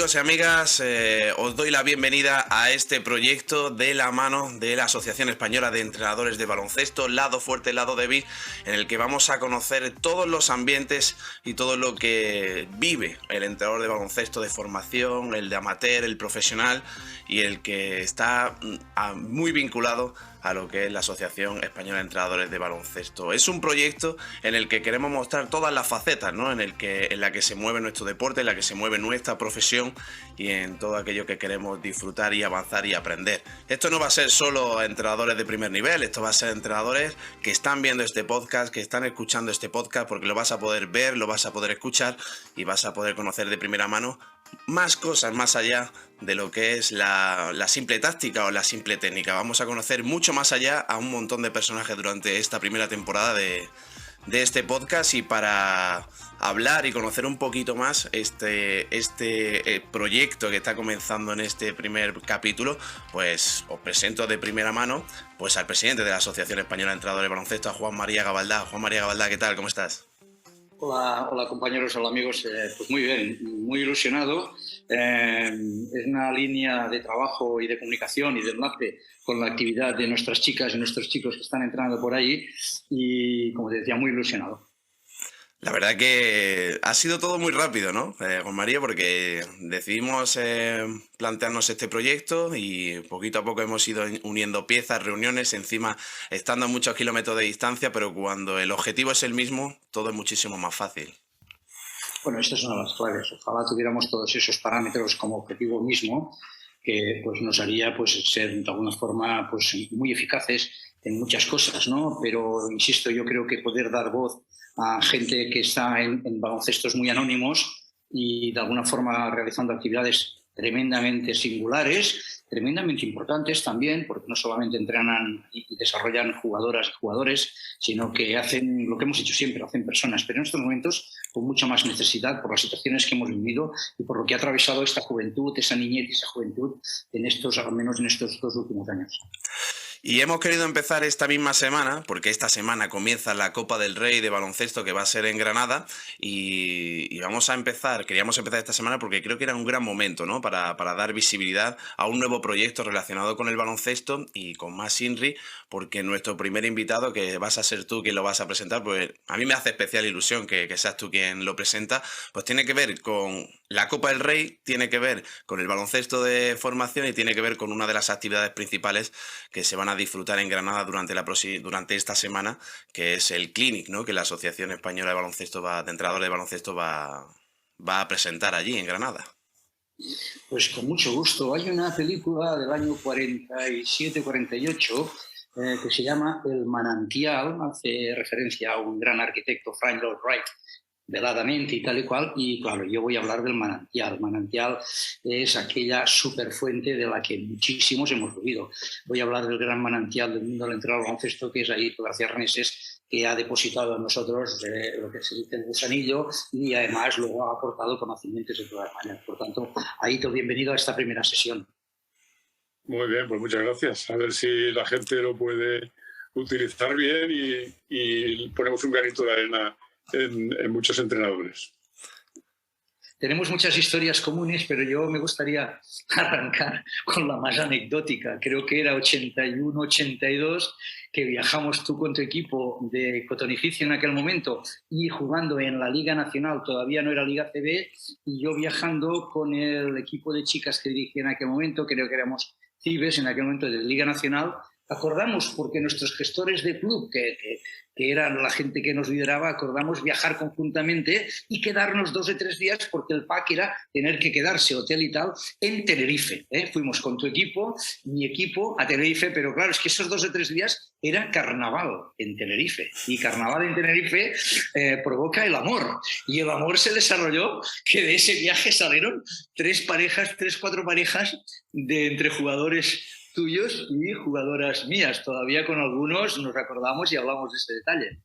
Amigos y amigas, os doy la bienvenida a este proyecto de la mano de la Asociación Española de Entrenadores de Baloncesto, Lado Fuerte, Lado Débil, en el que vamos a conocer todos los ambientes y todo lo que vive el entrenador de baloncesto de formación, el de amateur, el profesional y el que está muy vinculado a lo que es la Asociación Española de Entrenadores de Baloncesto. Es un proyecto en el que queremos mostrar todas las facetas, ¿no? En la que se mueve nuestro deporte, en la que se mueve nuestra profesión y en todo aquello que queremos disfrutar y avanzar y aprender. Esto no va a ser solo entrenadores de primer nivel, esto va a ser entrenadores que están viendo este podcast, que están escuchando este podcast, porque lo vas a poder ver, lo vas a poder escuchar y vas a poder conocer de primera mano más cosas más allá de lo que es la simple táctica o la simple técnica. Vamos a conocer mucho más allá a un montón de personajes durante esta primera temporada de este podcast, y para hablar y conocer un poquito más este proyecto que está comenzando en este primer capítulo, pues os presento de primera mano pues al presidente de la Asociación Española de Entrenadores de Baloncesto, a Juan María Gabaldá. Juan María Gabaldá, ¿qué tal? ¿Cómo estás? Hola compañeros, hola amigos, pues muy bien, muy ilusionado. Es una línea de trabajo y de comunicación y de enlace con la actividad de nuestras chicas y nuestros chicos que están entrando por ahí y, como te decía, muy ilusionado. La verdad que ha sido todo muy rápido, ¿no, Juan María? Porque decidimos plantearnos este proyecto y poquito a poco hemos ido uniendo piezas, reuniones, encima estando a muchos kilómetros de distancia, pero cuando el objetivo es el mismo, todo es muchísimo más fácil. Bueno, estas son las claves. Ojalá tuviéramos todos esos parámetros como objetivo mismo, que pues nos haría pues ser de alguna forma pues muy eficaces en muchas cosas, ¿no? Pero insisto, yo creo que poder dar voz a gente que está en baloncestos muy anónimos y de alguna forma realizando actividades tremendamente singulares, tremendamente importantes también, porque no solamente entrenan y desarrollan jugadoras y jugadores, sino que hacen lo que hemos hecho siempre, hacen personas, pero en estos momentos con mucha más necesidad por las situaciones que hemos vivido y por lo que ha atravesado esta juventud, esa niñez y esa juventud al menos en estos 2 últimos años. Y hemos querido empezar esta misma semana, porque esta semana comienza la Copa del Rey de baloncesto, que va a ser en Granada, y queríamos empezar esta semana porque creo que era un gran momento, ¿no? Para dar visibilidad a un nuevo proyecto relacionado con el baloncesto y con más INRI, porque nuestro primer invitado, que vas a ser tú quien lo vas a presentar, pues a mí me hace especial ilusión que seas tú quien lo presenta, pues tiene que ver con la Copa del Rey, tiene que ver con el baloncesto de formación y tiene que ver con una de las actividades principales que se van a disfrutar en Granada durante esta semana, que es el Clinic, ¿no? Que la Asociación Española de Baloncesto de Entrenadores de Baloncesto va a presentar allí en Granada. Pues con mucho gusto. Hay una película del año 47-48 que se llama El Manantial, hace referencia a un gran arquitecto, Frank Lloyd Wright, veladamente y tal y cual, y claro, yo voy a hablar del manantial. El manantial es aquella superfuente de la que muchísimos hemos bebido. Voy a hablar del gran manantial del mundo del entrenador baloncesto, que es Aito García Arneses, que ha depositado en nosotros lo que se dice el gusanillo y además luego ha aportado conocimientos de todas maneras. Por tanto, Aito, bienvenido a esta primera sesión. Muy bien, pues muchas gracias. A ver si la gente lo puede utilizar bien y ponemos un granito de arena en muchos entrenadores. Tenemos muchas historias comunes, pero yo me gustaría arrancar con la más anecdótica. Creo que era 81-82, que viajamos tú con tu equipo de Cotonificio en aquel momento y jugando en la Liga Nacional, todavía no era Liga CB, y yo viajando con el equipo de chicas que dirigía en aquel momento, creo que éramos Cibes en aquel momento de Liga Nacional. Acordamos, porque nuestros gestores de club, que eran la gente que nos lideraba, acordamos viajar conjuntamente y quedarnos 2 o 3 días, porque el pack era tener que quedarse hotel y tal en Tenerife. Fuimos con tu equipo, mi equipo, a Tenerife, pero claro, es que esos 2 o 3 días era carnaval en Tenerife. Y carnaval en Tenerife provoca el amor. Y el amor se desarrolló que de ese viaje salieron 4 parejas de entre jugadores tuyos y jugadoras mías. Todavía con algunos nos recordamos y hablamos de este detalle.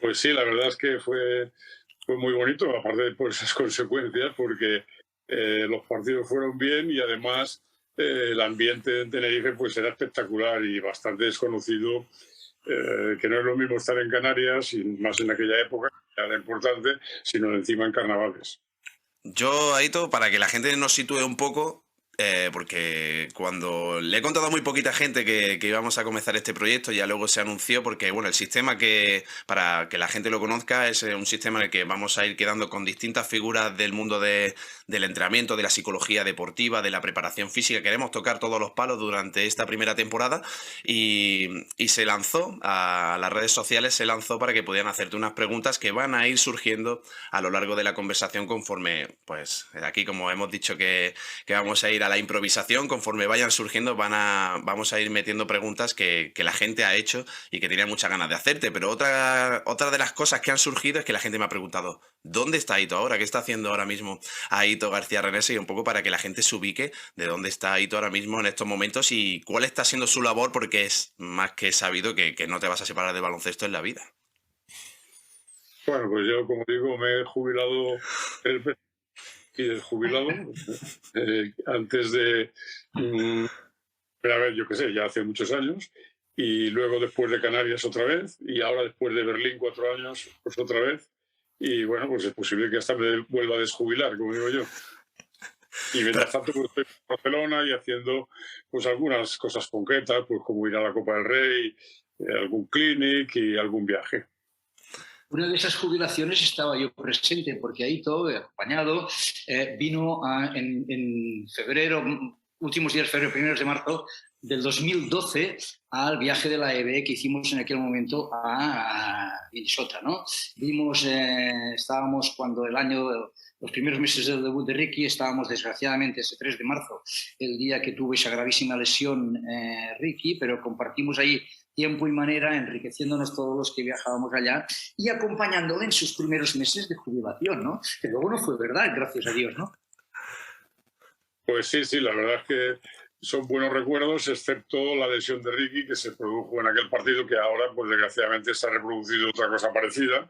Pues sí, la verdad es que fue muy bonito, aparte de por esas consecuencias, porque los partidos fueron bien y además el ambiente en Tenerife pues era espectacular y bastante desconocido, que no es lo mismo estar en Canarias, y más en aquella época, que era importante, sino encima en carnavales. Yo, Aito, para que la gente nos sitúe un poco, porque cuando le he contado a muy poquita gente que íbamos a comenzar este proyecto, ya luego se anunció, porque bueno, el sistema que, para que la gente lo conozca, es un sistema en el que vamos a ir quedando con distintas figuras del mundo del entrenamiento, de la psicología deportiva, de la preparación física. Queremos tocar todos los palos durante esta primera temporada y se lanzó a las redes sociales, se lanzó para que pudieran hacerte unas preguntas que van a ir surgiendo a lo largo de la conversación conforme, pues aquí como hemos dicho que vamos a ir a la improvisación, conforme vayan surgiendo vamos a ir metiendo preguntas que la gente ha hecho y que tenía muchas ganas de hacerte, pero otra de las cosas que han surgido es que la gente me ha preguntado, ¿dónde está Aito ahora? ¿Qué está haciendo ahora mismo Aito García Reneses? Y un poco para que la gente se ubique de dónde está Aito ahora mismo en estos momentos y cuál está siendo su labor, porque es más que sabido que no te vas a separar del baloncesto en la vida. Bueno, pues yo, como digo, me he jubilado y desjubilado antes de, a ver, yo qué sé, ya hace muchos años, y luego después de Canarias otra vez, y ahora después de Berlín 4 años, pues otra vez, y bueno, pues es posible que hasta me vuelva a desjubilar, como digo yo. Y mientras tanto, pues estoy en Barcelona y haciendo pues algunas cosas concretas, pues como ir a la Copa del Rey, algún clinic y algún viaje. Una de esas jubilaciones estaba yo presente, porque Aito, acompañado, vino en febrero, últimos días de febrero, primeros de marzo del 2012, al viaje de la EB que hicimos en aquel momento a Minnesota, ¿no? Estábamos cuando los primeros meses del debut de Ricky, estábamos desgraciadamente ese 3 de marzo, el día que tuvo esa gravísima lesión Ricky, pero compartimos ahí tiempo y manera, enriqueciéndonos todos los que viajábamos allá y acompañándole en sus primeros meses de jubilación, ¿no? Que luego no fue verdad, gracias a Dios, ¿no? Pues sí, la verdad es que son buenos recuerdos, excepto la lesión de Ricky que se produjo en aquel partido, que ahora, pues desgraciadamente, se ha reproducido otra cosa parecida,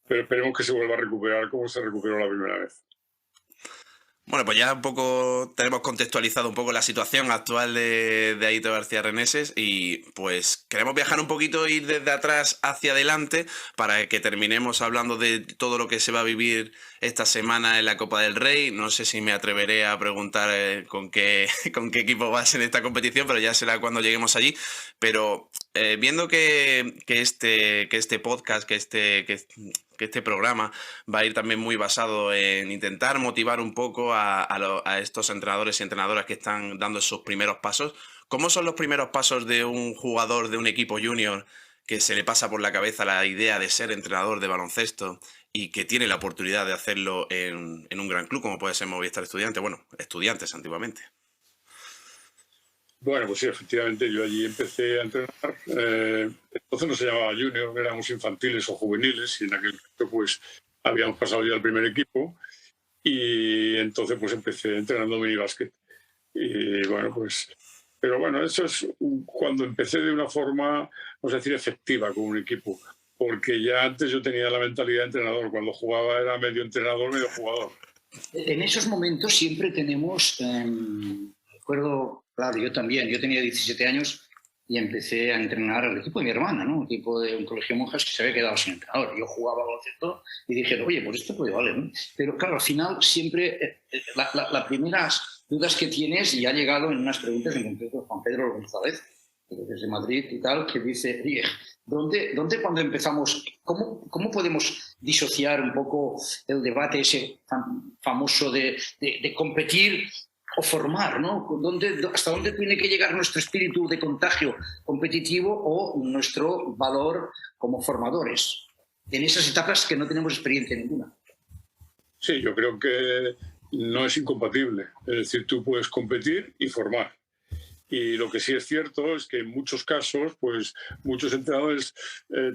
pero esperemos que se vuelva a recuperar como se recuperó la primera vez. Bueno, pues ya un poco tenemos contextualizado un poco la situación actual de Aito García Reneses y pues queremos viajar un poquito, ir desde atrás hacia adelante para que terminemos hablando de todo lo que se va a vivir esta semana en la Copa del Rey. No sé si me atreveré a preguntar con qué equipo vas en esta competición, pero ya será cuando lleguemos allí. Pero viendo que este podcast, que este programa va a ir también muy basado en intentar motivar un poco a estos entrenadores y entrenadoras que están dando sus primeros pasos. ¿Cómo son los primeros pasos de un jugador de un equipo junior que se le pasa por la cabeza la idea de ser entrenador de baloncesto y que tiene la oportunidad de hacerlo en un gran club como puede ser Movistar Estudiantes? Bueno, Estudiantes antiguamente. Bueno, pues sí, efectivamente, yo allí empecé a entrenar. Entonces no se llamaba junior, éramos infantiles o juveniles, y en aquel momento pues habíamos pasado ya al primer equipo, y entonces pues empecé entrenando minibásquet. Y bueno, pues... Pero bueno, eso es cuando empecé de una forma, vamos a decir, efectiva con un equipo, porque ya antes yo tenía la mentalidad de entrenador, cuando jugaba era medio entrenador, medio jugador. En esos momentos siempre tenemos, recuerdo, claro, yo también, yo tenía 17 años y empecé a entrenar al equipo de mi hermana, ¿no? Un equipo de un colegio de monjas que se había quedado sin entrenador. Yo jugaba baloncesto y dije, oye, pues esto puede valer, ¿no? Pero claro, al final siempre las primeras dudas que tienes, y ha llegado en unas preguntas en concreto Juan Pedro González, desde Madrid y tal, que dice, oye, ¿dónde cuando empezamos, cómo podemos disociar un poco el debate ese famoso de competir o formar, ¿no? ¿Hasta dónde tiene que llegar nuestro espíritu de contagio competitivo o nuestro valor como formadores en esas etapas que no tenemos experiencia ninguna? Sí, yo creo que no es incompatible. Es decir, tú puedes competir y formar. Y lo que sí es cierto es que en muchos casos, pues muchos entrenadores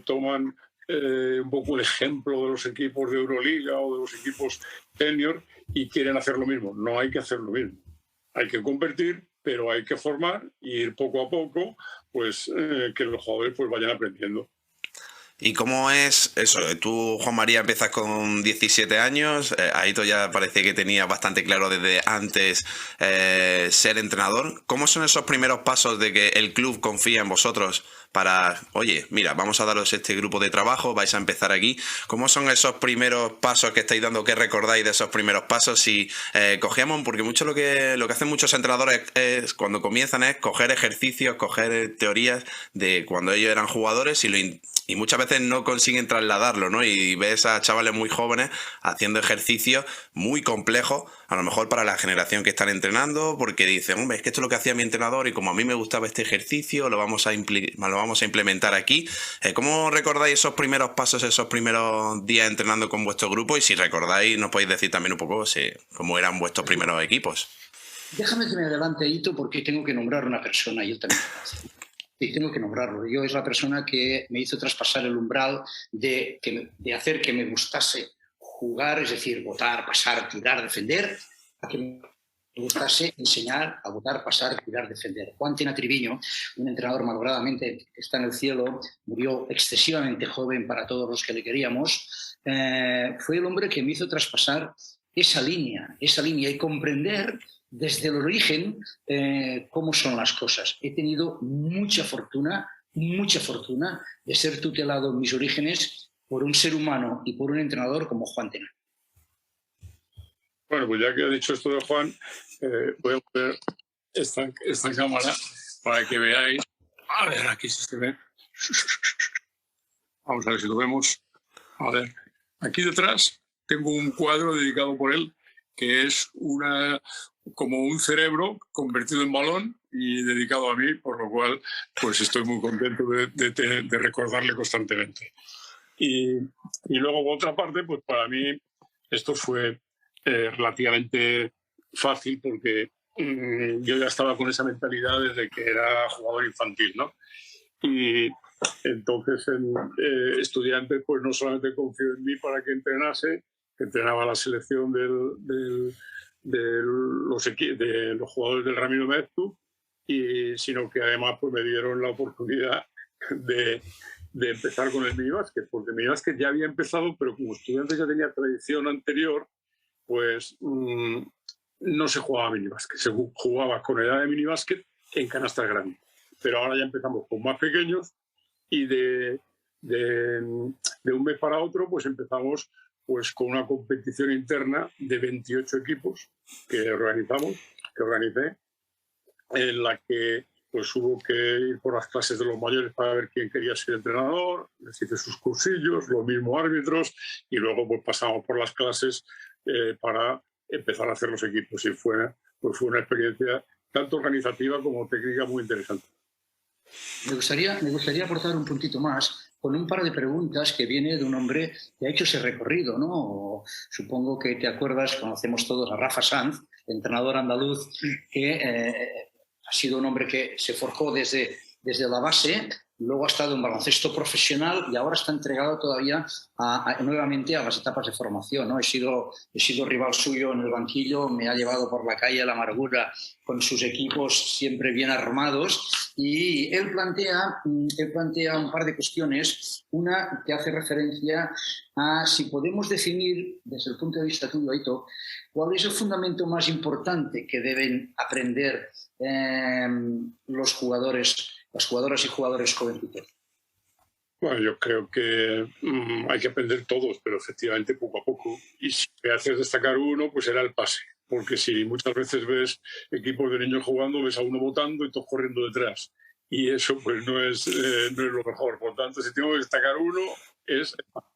toman un poco el ejemplo de los equipos de Euroliga o de los equipos senior y quieren hacer lo mismo. No hay que hacer lo mismo. Hay que competir, pero hay que formar y ir poco a poco, pues que los jugadores pues vayan aprendiendo. ¿Y cómo es eso? Tú, Juan María, empiezas con 17 años, Aito ya parece que tenía bastante claro desde antes ser entrenador. ¿Cómo son esos primeros pasos de que el club confía en vosotros para, oye, mira, vamos a daros este grupo de trabajo, vais a empezar aquí. ¿Cómo son esos primeros pasos que estáis dando? ¿Qué recordáis de esos primeros pasos? Si cogíamos, porque mucho lo que hacen muchos entrenadores es, cuando comienzan, es coger ejercicios, coger teorías de cuando ellos eran jugadores y muchas veces no consiguen trasladarlo, ¿no? Y ves a chavales muy jóvenes haciendo ejercicios muy complejos, a lo mejor para la generación que están entrenando, porque dicen, hombre, es que esto es lo que hacía mi entrenador y como a mí me gustaba este ejercicio, lo vamos a implementar aquí. ¿Cómo recordáis esos primeros pasos, esos primeros días entrenando con vuestro grupo? Y si recordáis, nos podéis decir también un poco cómo eran vuestros primeros equipos. Déjame que me adelante, Hito, porque tengo que nombrar una persona, yo también. Sí, tengo que nombrarlo. Yo es la persona que me hizo traspasar el umbral de hacer que me gustase jugar, es decir, botar, pasar, tirar, defender, a que me gustase enseñar a botar, pasar, tirar, defender. Juan Tena Triviño, un entrenador malogradamente que está en el cielo, murió excesivamente joven para todos los que le queríamos, fue el hombre que me hizo traspasar esa línea y comprender desde el origen cómo son las cosas. He tenido mucha fortuna de ser tutelado en mis orígenes por un ser humano y por un entrenador como Juan Tena. Bueno, pues ya que ha dicho esto de Juan, voy a poner esta cámara para que veáis. A ver, aquí sí se ve. Vamos a ver si lo vemos. A ver, aquí detrás tengo un cuadro dedicado por él, que es como un cerebro convertido en balón y dedicado a mí, por lo cual pues estoy muy contento de recordarle constantemente. Y luego, por otra parte, pues para mí esto fue relativamente fácil porque yo ya estaba con esa mentalidad desde que era jugador infantil, ¿no? Y entonces estudiante pues no solamente confió en mí para que entrenase, que entrenaba la selección de los jugadores del Ramiro Meztu, sino que además pues me dieron la oportunidad de empezar con el minibásquet, porque el minibásquet ya había empezado, pero como estudiante ya tenía tradición anterior, pues no se jugaba minibásquet, se jugaba con edad de minibásquet en canastas grandes. Pero ahora ya empezamos con más pequeños y de un mes para otro pues empezamos pues con una competición interna de 28 equipos que organicé, en la que pues hubo que ir por las clases de los mayores para ver quién quería ser entrenador, les hice sus cursillos, los mismos árbitros, y luego pues pasamos por las clases para empezar a hacer los equipos. Y fue una experiencia tanto organizativa como técnica muy interesante. Me gustaría aportar un puntito más con un par de preguntas que viene de un hombre que ha hecho ese recorrido, ¿no? Supongo que te acuerdas, conocemos todos a Rafa Sanz, entrenador andaluz, que ha sido un hombre que se forjó desde la base, luego ha estado en baloncesto profesional y ahora está entregado todavía nuevamente a las etapas de formación, ¿no? He sido rival suyo en el banquillo, me ha llevado por la calle a la amargura con sus equipos siempre bien armados y él plantea un par de cuestiones. Una que hace referencia a si podemos definir desde el punto de vista tuyo, Aito, cuál es el fundamento más importante que deben aprender las jugadoras y jugadores jovencitos. Bueno, yo creo que hay que aprender todos, pero efectivamente poco a poco. Y si me haces destacar uno, pues era el pase. Porque si muchas veces ves equipos de niños jugando, ves a uno botando y todos corriendo detrás. Y eso pues no es lo mejor. Por tanto, si tengo que destacar uno, es el pase.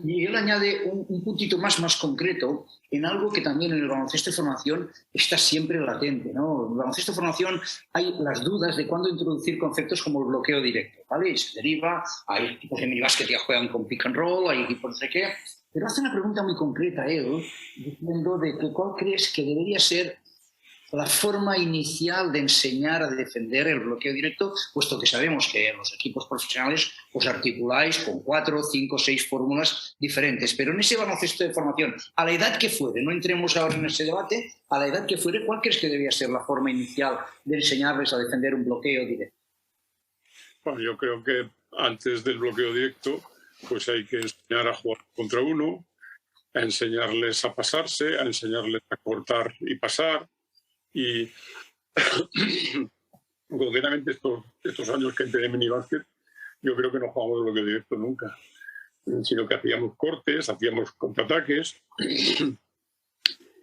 Y él añade un puntito más concreto en algo que también en el baloncesto de formación está siempre latente, ¿no? En el baloncesto de formación hay las dudas de cuándo introducir conceptos como el bloqueo directo, ¿vale? Y se deriva, hay equipos de minibásquet que ya juegan con pick and roll, hay equipos no sé qué, pero hace una pregunta muy concreta él, diciendo de que cuál crees que debería ser la forma inicial de enseñar a defender el bloqueo directo, puesto que sabemos que los equipos profesionales os articuláis con 4, 5, 6 fórmulas diferentes. Pero en ese baloncesto de formación, a la edad que fuere, no entremos ahora en ese debate, a la edad que fuere, ¿cuál crees que debía ser la forma inicial de enseñarles a defender un bloqueo directo? Bueno, yo creo que antes del bloqueo directo, pues hay que enseñar a jugar contra uno, a enseñarles a pasarse, a enseñarles a cortar y pasar, y concretamente estos años que entré en minibásquet, yo creo que no jugamos bloque directo nunca, sino que hacíamos cortes, hacíamos contraataques.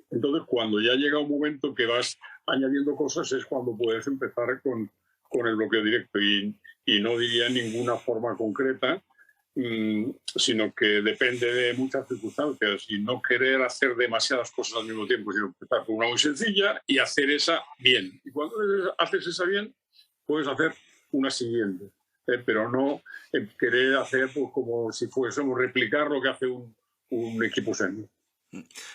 Entonces, cuando ya llega un momento que vas añadiendo cosas, es cuando puedes empezar con el bloqueo directo. Y no diría ninguna forma concreta, sino que depende de muchas circunstancias y no querer hacer demasiadas cosas al mismo tiempo, sino empezar con una muy sencilla y hacer esa bien. Y cuando haces esa bien, puedes hacer una siguiente, pero no querer hacer pues, como si fuésemos replicar lo que hace un equipo senior.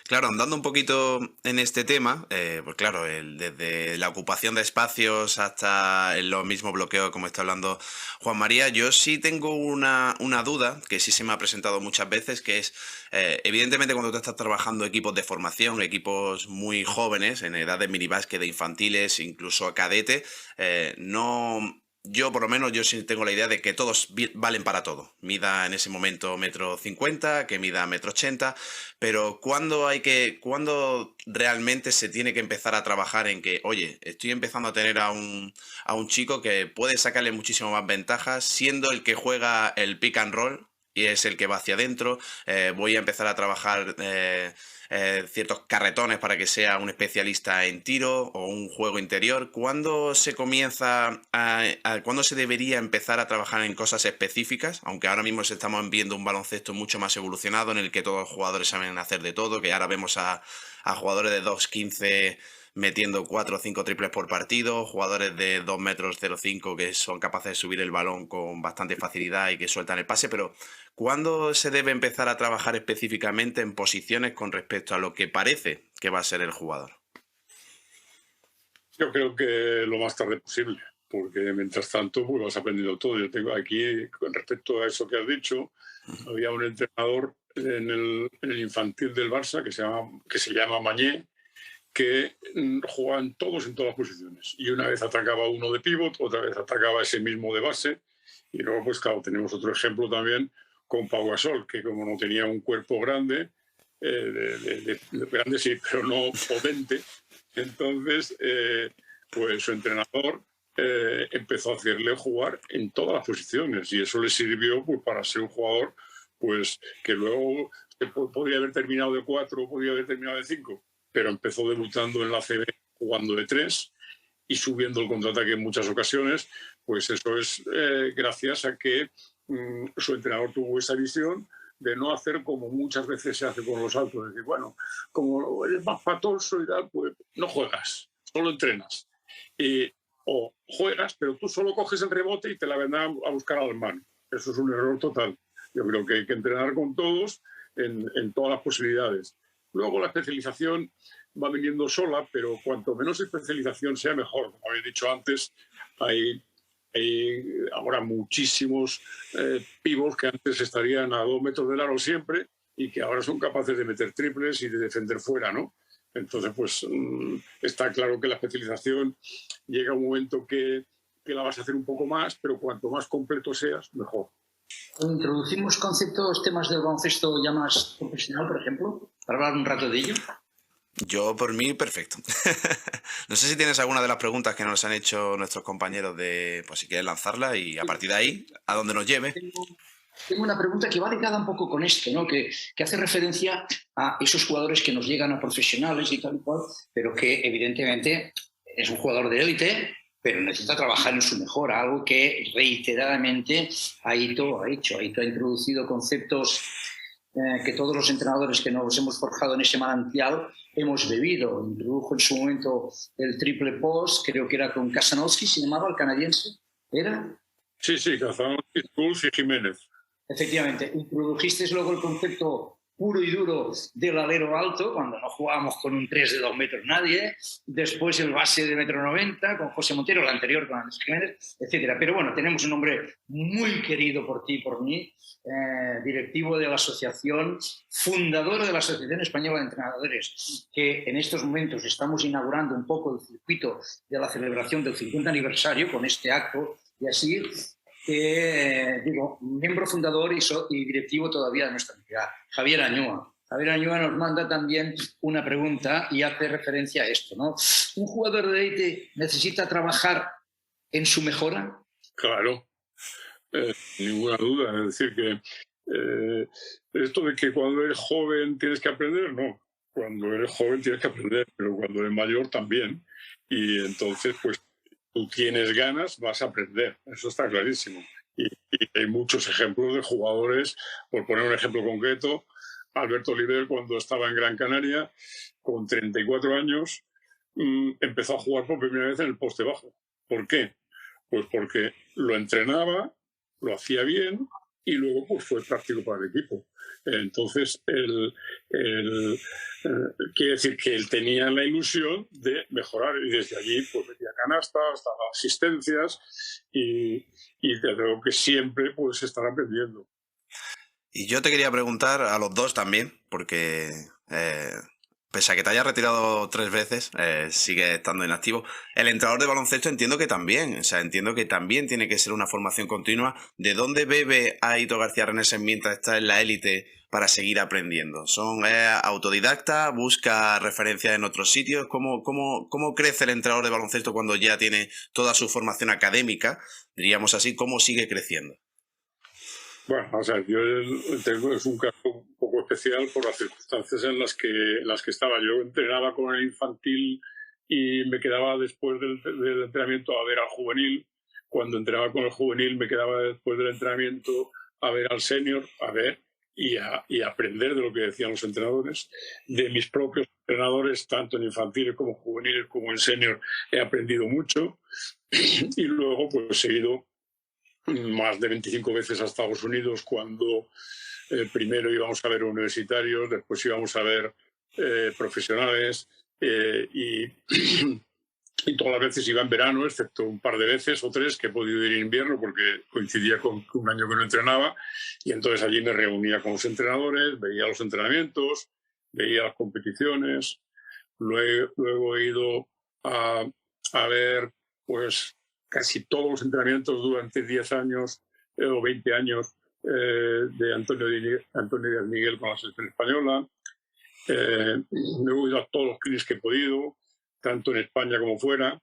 Claro, andando un poquito en este tema, pues claro, desde la ocupación de espacios hasta los mismos bloqueos, como está hablando Juan María, yo sí tengo una duda que sí se me ha presentado muchas veces, que es, evidentemente cuando tú estás trabajando equipos de formación, equipos muy jóvenes, en edad de minibásquet, de infantiles, incluso cadete, no... Yo, por lo menos, yo sí tengo la idea de que todos valen para todo. Mida en ese momento 1,50 m, que mida 1,80 m, pero ¿cuándo realmente se tiene que empezar a trabajar en que, oye, estoy empezando a tener a un chico que puede sacarle muchísimo más ventajas, siendo el que juega el pick and roll y es el que va hacia adentro? Voy a empezar a trabajar ciertos carretones para que sea un especialista en tiro o un juego interior. ¿Cuándo se comienza cuándo se debería empezar a trabajar en cosas específicas? Aunque ahora mismo estamos viendo un baloncesto mucho más evolucionado en el que todos los jugadores saben hacer de todo, que ahora vemos a jugadores de 2,15 metiendo 4 o 5 triples por partido, jugadores de 2,05 m que son capaces de subir el balón con bastante facilidad y que sueltan el pase, pero ¿cuándo se debe empezar a trabajar específicamente en posiciones con respecto a lo que parece que va a ser el jugador? Yo creo que lo más tarde posible, porque mientras tanto pues vas aprendiendo todo. Yo tengo aquí, con respecto a eso que has dicho, había un entrenador en el infantil del Barça que se llama Mañé, que jugaban todos en todas las posiciones. Y una vez atacaba uno de pívot, otra vez atacaba ese mismo de base. Y luego, pues claro, tenemos otro ejemplo también con Pau Gasol, que como no tenía un cuerpo grande, grande sí, pero no potente, entonces pues su entrenador empezó a hacerle jugar en todas las posiciones y eso le sirvió pues, para ser un jugador pues, que luego podría haber terminado de 4, podría haber terminado de 5, pero empezó debutando en la ACB jugando de 3 y subiendo el contraataque en muchas ocasiones. Pues eso es gracias a que su entrenador tuvo esa visión de no hacer como muchas veces se hace con los altos, es decir, bueno, como eres más patoso y tal, pues no juegas, solo entrenas. O juegas, pero tú solo coges el rebote y te la vendrán a buscar al hermano. Eso es un error total. Yo creo que hay que entrenar con todos en todas las posibilidades. Luego la especialización va viniendo sola, pero cuanto menos especialización sea mejor. Como habéis dicho antes, hay ahora muchísimos pibos que antes estarían a 2 metros del aro siempre y que ahora son capaces de meter triples y de defender fuera, ¿no? Entonces, pues está claro que la especialización llega a un momento que la vas a hacer un poco más, pero cuanto más completo seas, mejor. Introducimos conceptos, temas del baloncesto ya más profesional, por ejemplo, para hablar un rato de ello. Yo, por mí, perfecto. No sé si tienes alguna de las preguntas que nos han hecho nuestros compañeros pues si quieres lanzarla y a partir de ahí, a donde nos lleve. Tengo una pregunta que va ligada un poco con esto, ¿no? Que hace referencia a esos jugadores que nos llegan a profesionales y tal y cual, pero que evidentemente es un jugador de élite, pero necesita trabajar en su mejora, algo que reiteradamente Aito ha hecho. Aito ha introducido conceptos que todos los entrenadores que nos hemos forjado en ese manantial hemos bebido. Introdujo en su momento el triple post, creo que era con Kasanowski, se llamaba el canadiense, ¿era? Sí, Kasanowski, Schultz y Jiménez. Efectivamente, introdujiste luego el concepto puro y duro del alero alto, cuando no jugábamos con un 3 de 2 metros nadie, después el base de 1,90 m con José Montero, el anterior con Andrés Jiménez, etc. Pero bueno, tenemos un hombre muy querido por ti y por mí, directivo de la asociación, fundador de la Asociación Española de Entrenadores, que en estos momentos estamos inaugurando un poco el circuito de la celebración del 50 aniversario con este acto y así... miembro fundador y directivo todavía de nuestra entidad, Javier Añúa. Javier Añúa nos manda también una pregunta y hace referencia a esto, ¿no? Un jugador de élite necesita trabajar en su mejora? Claro, ninguna duda. Es decir, que esto de que cuando eres joven tienes que aprender, no. Cuando eres joven tienes que aprender, pero cuando eres mayor también. Y entonces, pues tú tienes ganas, vas a aprender. Eso está clarísimo. Y hay muchos ejemplos de jugadores, por poner un ejemplo concreto, Alberto Oliver, cuando estaba en Gran Canaria, con 34 años, empezó a jugar por primera vez en el poste bajo. ¿Por qué? Pues porque lo entrenaba, lo hacía bien y luego pues fue práctico para el equipo. Entonces, quiere decir que él tenía la ilusión de mejorar y desde allí pues metía canastas, daba asistencias y desde luego que siempre puedes estar aprendiendo. Y yo te quería preguntar a los dos también, porque pese a que te hayas retirado 3 veces, sigue estando inactivo. El entrenador de baloncesto entiendo que también, o sea, entiendo que también tiene que ser una formación continua. ¿De dónde bebe Aitor García Renesen mientras está en la élite para seguir aprendiendo? ¿Son autodidacta? ¿Busca referencias en otros sitios? ¿Cómo crece el entrenador de baloncesto cuando ya tiene toda su formación académica? Diríamos así, ¿cómo sigue creciendo? Bueno, o sea, yo tengo, es un caso un poco especial por las circunstancias en las que estaba. Yo entrenaba con el infantil y me quedaba después del entrenamiento a ver al juvenil. Cuando entrenaba con el juvenil me quedaba después del entrenamiento a ver al senior, a ver y aprender de lo que decían los entrenadores. De mis propios entrenadores, tanto en infantiles como juveniles como en senior, he aprendido mucho. Y luego pues he ido más de 25 veces a Estados Unidos cuando primero íbamos a ver universitarios, después íbamos a ver profesionales y todas las veces iba en verano, excepto un par de veces o 3 que he podido ir en invierno porque coincidía con un año que no entrenaba y entonces allí me reunía con los entrenadores, veía los entrenamientos, veía las competiciones, luego he ido a ver pues casi todos los entrenamientos durante 10 años o 20 años de Antonio Díaz Miguel con la selección española. Me he ido a todos los clinics que he podido, tanto en España como fuera.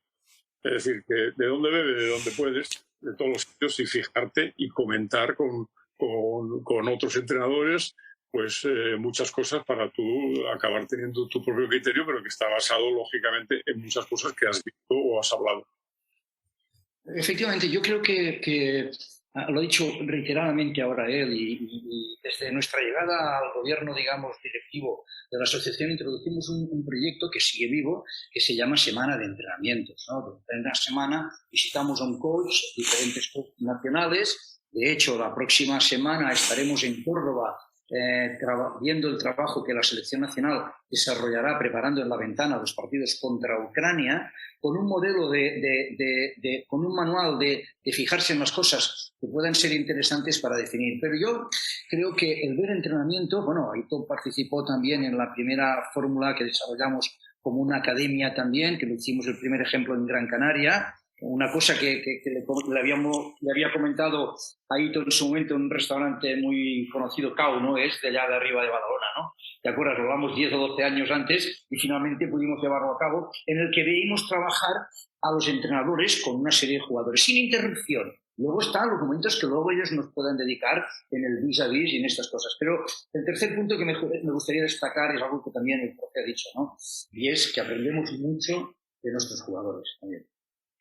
Es decir, que de dónde bebes, de dónde puedes, de todos los sitios y fijarte y comentar con otros entrenadores pues muchas cosas para tú acabar teniendo tu propio criterio, pero que está basado lógicamente en muchas cosas que has visto o has hablado. Efectivamente, yo creo que lo ha dicho reiteradamente ahora él y desde nuestra llegada al gobierno, digamos, directivo de la asociación introducimos un proyecto que sigue vivo, que se llama Semana de Entrenamientos, ¿no? Durante una semana visitamos a un coach, diferentes coaches nacionales. De hecho, la próxima semana estaremos en Córdoba viendo el trabajo que la selección nacional desarrollará preparando en la ventana los partidos contra Ucrania, con un modelo con un manual de fijarse en las cosas que puedan ser interesantes para definir. Pero yo creo que el ver entrenamiento, bueno, Aitor participó también en la primera fórmula que desarrollamos como una academia también, que lo hicimos el primer ejemplo en Gran Canaria. Una cosa que le había comentado a Aitor en su momento en un restaurante muy conocido, Cau, ¿no? Es de allá de arriba de Badalona, ¿no? ¿Te acuerdas? Lo hablamos 10 o 12 años antes y finalmente pudimos llevarlo a cabo, en el que veíamos trabajar a los entrenadores con una serie de jugadores, sin interrupción. Luego están los momentos que luego ellos nos puedan dedicar en el vis-a-vis y en estas cosas. Pero el tercer punto que me gustaría destacar es algo que también el profe ha dicho, ¿no? Y es que aprendemos mucho de nuestros jugadores también.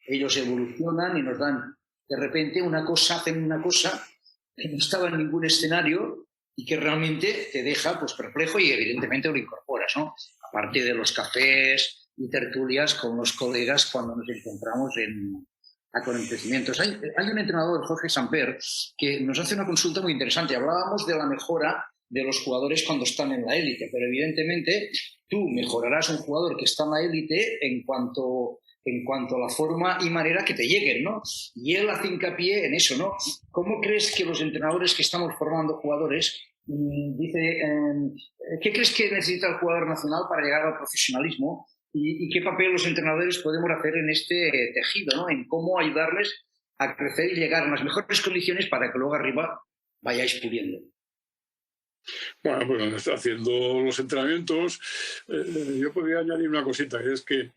Ellos evolucionan y nos dan de repente hacen una cosa que no estaba en ningún escenario y que realmente te deja pues perplejo y evidentemente lo incorporas, ¿no? Aparte de los cafés y tertulias con los colegas cuando nos encontramos en acontecimientos. Hay un entrenador, Jorge Samper, que nos hace una consulta muy interesante. Hablábamos de la mejora de los jugadores cuando están en la élite, pero evidentemente tú mejorarás un jugador que está en la élite en cuanto a la forma y manera que te lleguen, ¿no? Y él hace hincapié en eso, ¿no? ¿Cómo crees que los entrenadores que estamos formando jugadores, qué crees que necesita el jugador nacional para llegar al profesionalismo y qué papel los entrenadores podemos hacer en este tejido, ¿no? En cómo ayudarles a crecer y llegar a las mejores condiciones para que luego arriba vayáis puliendo? Bueno, pues haciendo los entrenamientos, yo podría añadir una cosita, que es que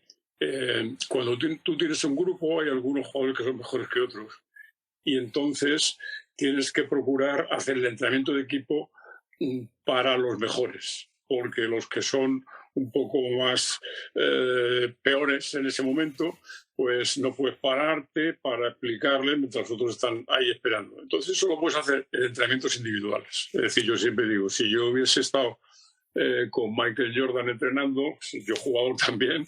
cuando tú tienes un grupo hay algunos jugadores que son mejores que otros y entonces tienes que procurar hacer el entrenamiento de equipo para los mejores, porque los que son un poco más peores en ese momento, pues no puedes pararte para explicarles mientras otros están ahí esperando. Entonces eso lo puedes hacer en entrenamientos individuales. Es decir, yo siempre digo, si yo hubiese estado con Michael Jordan entrenando, yo jugador también,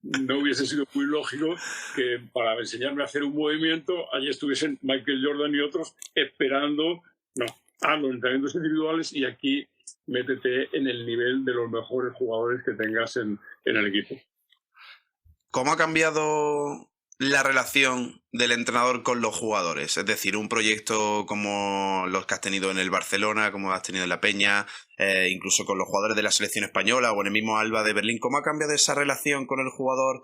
no hubiese sido muy lógico que para enseñarme a hacer un movimiento, allí estuviesen Michael Jordan y otros esperando. No, los entrenamientos individuales y aquí métete en el nivel de los mejores jugadores que tengas en el equipo. ¿Cómo ha cambiado la relación del entrenador con los jugadores? Es decir, un proyecto como los que has tenido en el Barcelona, como has tenido en la Peña, incluso con los jugadores de la selección española o en el mismo Alba de Berlín. ¿Cómo ha cambiado esa relación con el jugador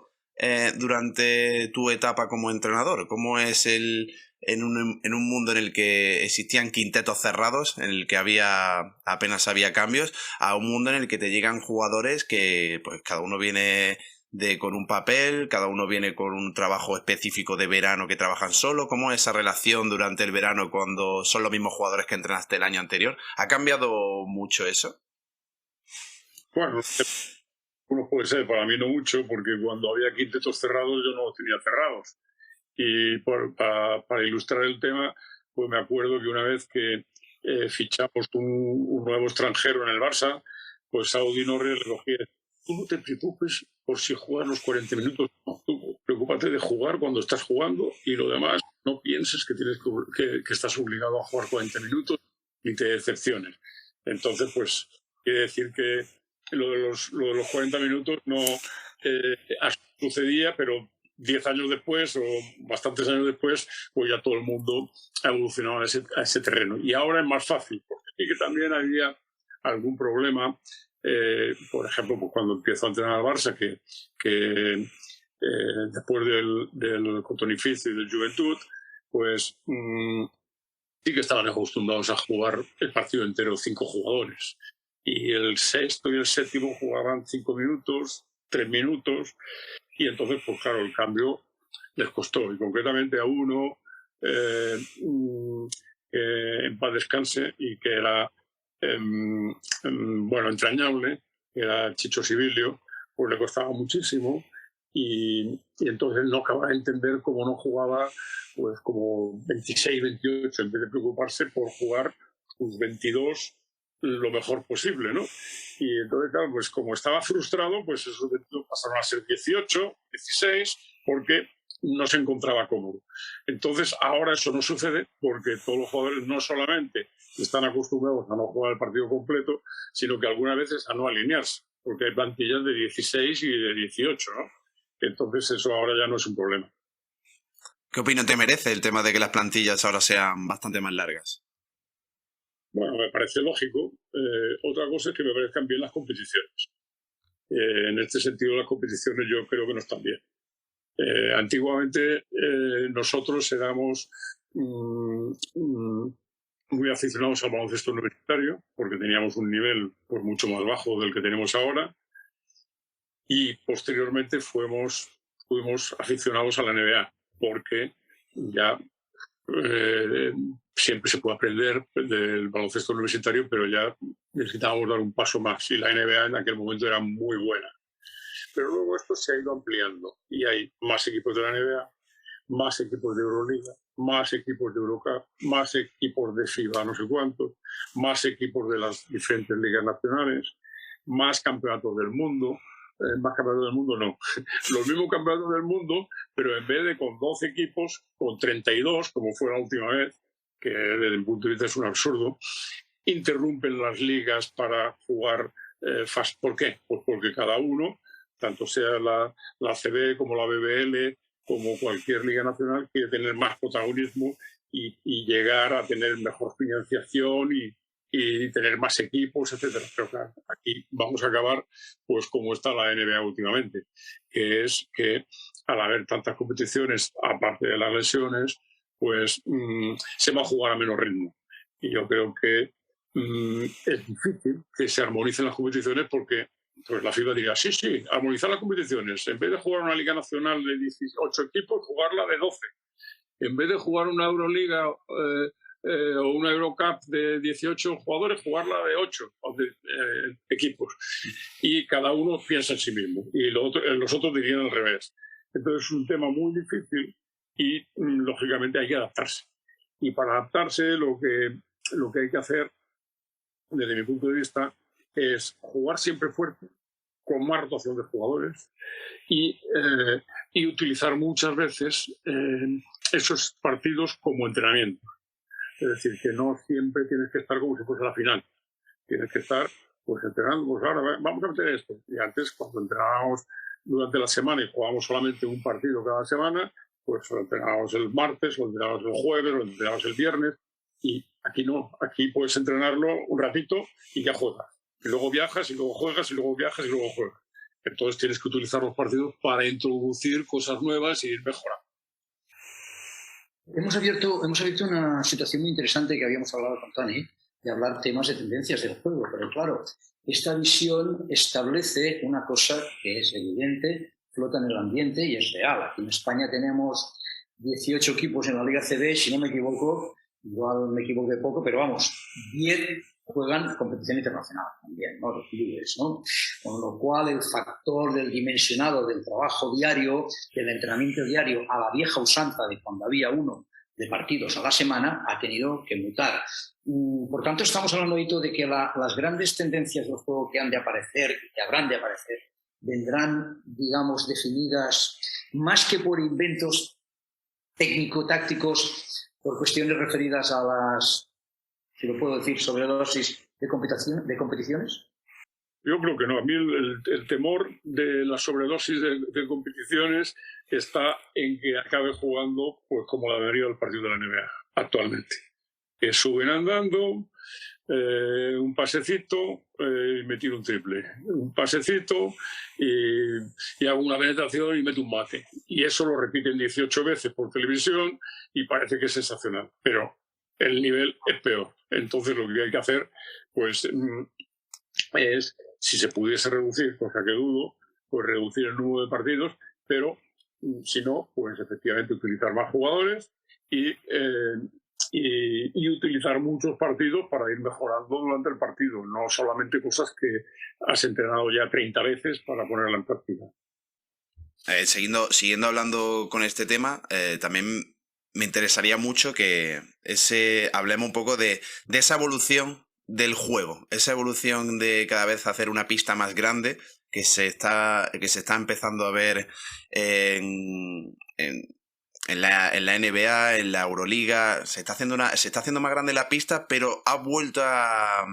durante tu etapa como entrenador? ¿Cómo es en un mundo en el que existían quintetos cerrados, en el que apenas había cambios, a un mundo en el que te llegan jugadores que pues cada uno viene con un papel, cada uno viene con un trabajo específico de verano que trabajan solo? ¿Cómo es esa relación durante el verano cuando son los mismos jugadores que entrenaste el año anterior? ¿Ha cambiado mucho eso? Bueno, uno puede ser, para mí no mucho, porque cuando había quintetos cerrados yo no los tenía cerrados. Y para ilustrar el tema, pues me acuerdo que una vez que fichamos un nuevo extranjero en el Barça, pues Saudi Norris le cogía: tú no te preocupes por si juegas los 40 minutos, no, tú preocúpate de jugar cuando estás jugando y lo demás no pienses que estás obligado a jugar 40 minutos ni te decepciones. Entonces, pues quiere decir que lo de los 40 minutos no sucedía, pero 10 años después o bastantes años después, pues ya todo el mundo ha evolucionado a ese terreno. Y ahora es más fácil, porque sí que también había algún problema. Por ejemplo, pues cuando empiezo a entrenar al Barça, que después del Cotonificio y del Juventud, pues sí que estaban acostumbrados a jugar el partido entero 5 jugadores. Y el sexto y el séptimo jugaban 5 minutos, 3 minutos, y entonces, pues claro, el cambio les costó. Y concretamente a uno, en paz descanse, y que era bueno, entrañable, que era Chicho Sibilio, pues le costaba muchísimo y entonces no acababa de entender cómo no jugaba pues como 26, 28, en vez de preocuparse por jugar pues 22 lo mejor posible, ¿no? Y entonces, claro, pues como estaba frustrado, pues esos 22 pasaron a ser 18, 16, porque no se encontraba cómodo. Entonces, ahora eso no sucede porque todos los jugadores no solamente están acostumbrados a no jugar el partido completo, sino que algunas veces a no alinearse, porque hay plantillas de 16 y de 18, ¿no? Entonces, eso ahora ya no es un problema. ¿Qué opinión te merece el tema de que las plantillas ahora sean bastante más largas? Bueno, me parece lógico. Otra cosa es que me parezcan bien las competiciones. En este sentido, las competiciones yo creo que no están bien. Antiguamente nosotros éramos muy aficionados al baloncesto universitario porque teníamos un nivel pues, mucho más bajo del que tenemos ahora y posteriormente fuimos aficionados a la NBA porque ya siempre se puede aprender del baloncesto universitario, pero ya necesitábamos dar un paso más y la NBA en aquel momento era muy buena. Pero luego esto se ha ido ampliando y hay más equipos de la NBA, más equipos de Euroliga, más equipos de Eurocup, más equipos de FIBA no sé cuántos, más equipos de las diferentes ligas nacionales, más campeonatos del mundo. Más campeonatos del mundo no, los mismos campeonatos del mundo, pero en vez de con 12 equipos, con 32, como fue la última vez, que desde mi punto de vista es un absurdo, interrumpen las ligas para jugar fast. ¿Por qué? Pues porque cada uno, tanto sea la ACB como la BBL, como cualquier liga nacional, quiere tener más protagonismo y llegar a tener mejor financiación y tener más equipos, etcétera. Pero claro, aquí vamos a acabar pues como está la NBA últimamente, que es que al haber tantas competiciones, aparte de las lesiones, pues se va a jugar a menos ritmo. Y yo creo que es difícil que se armonicen las competiciones porque pues la FIFA diría, sí, sí, armonizar las competiciones. En vez de jugar una Liga Nacional de 18 equipos, jugarla de 12. En vez de jugar una Euroliga o una Eurocup de 18 jugadores, jugarla de 8 equipos. Y cada uno piensa en sí mismo. Y los otros dirían al revés. Entonces es un tema muy difícil y, lógicamente, hay que adaptarse. Y para adaptarse lo que hay que hacer, desde mi punto de vista, es jugar siempre fuerte, con más rotación de jugadores y utilizar muchas veces esos partidos como entrenamiento. Es decir, que no siempre tienes que estar como si fuese la final. Tienes que estar pues entrenando, pues ahora vamos a meter esto. Y antes, cuando entrenábamos durante la semana y jugábamos solamente un partido cada semana, pues lo entrenábamos el martes, lo entrenábamos el jueves, lo entrenábamos el viernes. Y aquí no, aquí puedes entrenarlo un ratito y ya juegas. Y luego viajas, y luego juegas, y luego viajas, y luego juegas. Entonces tienes que utilizar los partidos para introducir cosas nuevas y ir mejorando. Hemos abierto una situación muy interesante que habíamos hablado con Toni, de hablar temas de tendencias del juego. Pero claro, esta visión establece una cosa que es evidente, flota en el ambiente y es real. Aquí en España tenemos 18 equipos en la Liga CB, si no me equivoco, igual me equivoqué poco, pero vamos, 10 juegan competición internacional también, ¿no? Los clubes, ¿no? Con lo cual el factor del dimensionado del trabajo diario, del entrenamiento diario a la vieja usanza de cuando había uno de partidos a la semana, ha tenido que mutar. Por tanto, estamos hablando ahorita de que las grandes tendencias del juego que han de aparecer, que habrán de aparecer, vendrán, digamos, definidas más que por inventos técnico-tácticos, por cuestiones referidas a las, si lo puedo decir, sobredosis de competiciones? Yo creo que no. A mí el temor de la sobredosis de competiciones está en que acabe jugando pues como la mayoría del partido de la NBA actualmente. Que suben andando, un pasecito y me tiro un triple. Un pasecito y hago una penetración y meto un mate. Y eso lo repiten 18 veces por televisión y parece que es sensacional. Pero el nivel es peor. Entonces lo que hay que hacer pues es, si se pudiese reducir, cosa que dudo, pues reducir el número de partidos, pero si no, pues efectivamente utilizar más jugadores y utilizar muchos partidos para ir mejorando durante el partido, no solamente cosas que has entrenado ya 30 veces para ponerla en práctica. Siguiendo hablando con este tema, también me interesaría mucho que hablemos un poco de esa evolución del juego, esa evolución de cada vez hacer una pista más grande que se está empezando a ver en la NBA, en la Euroliga. Se está haciendo más grande la pista, pero ha vuelto a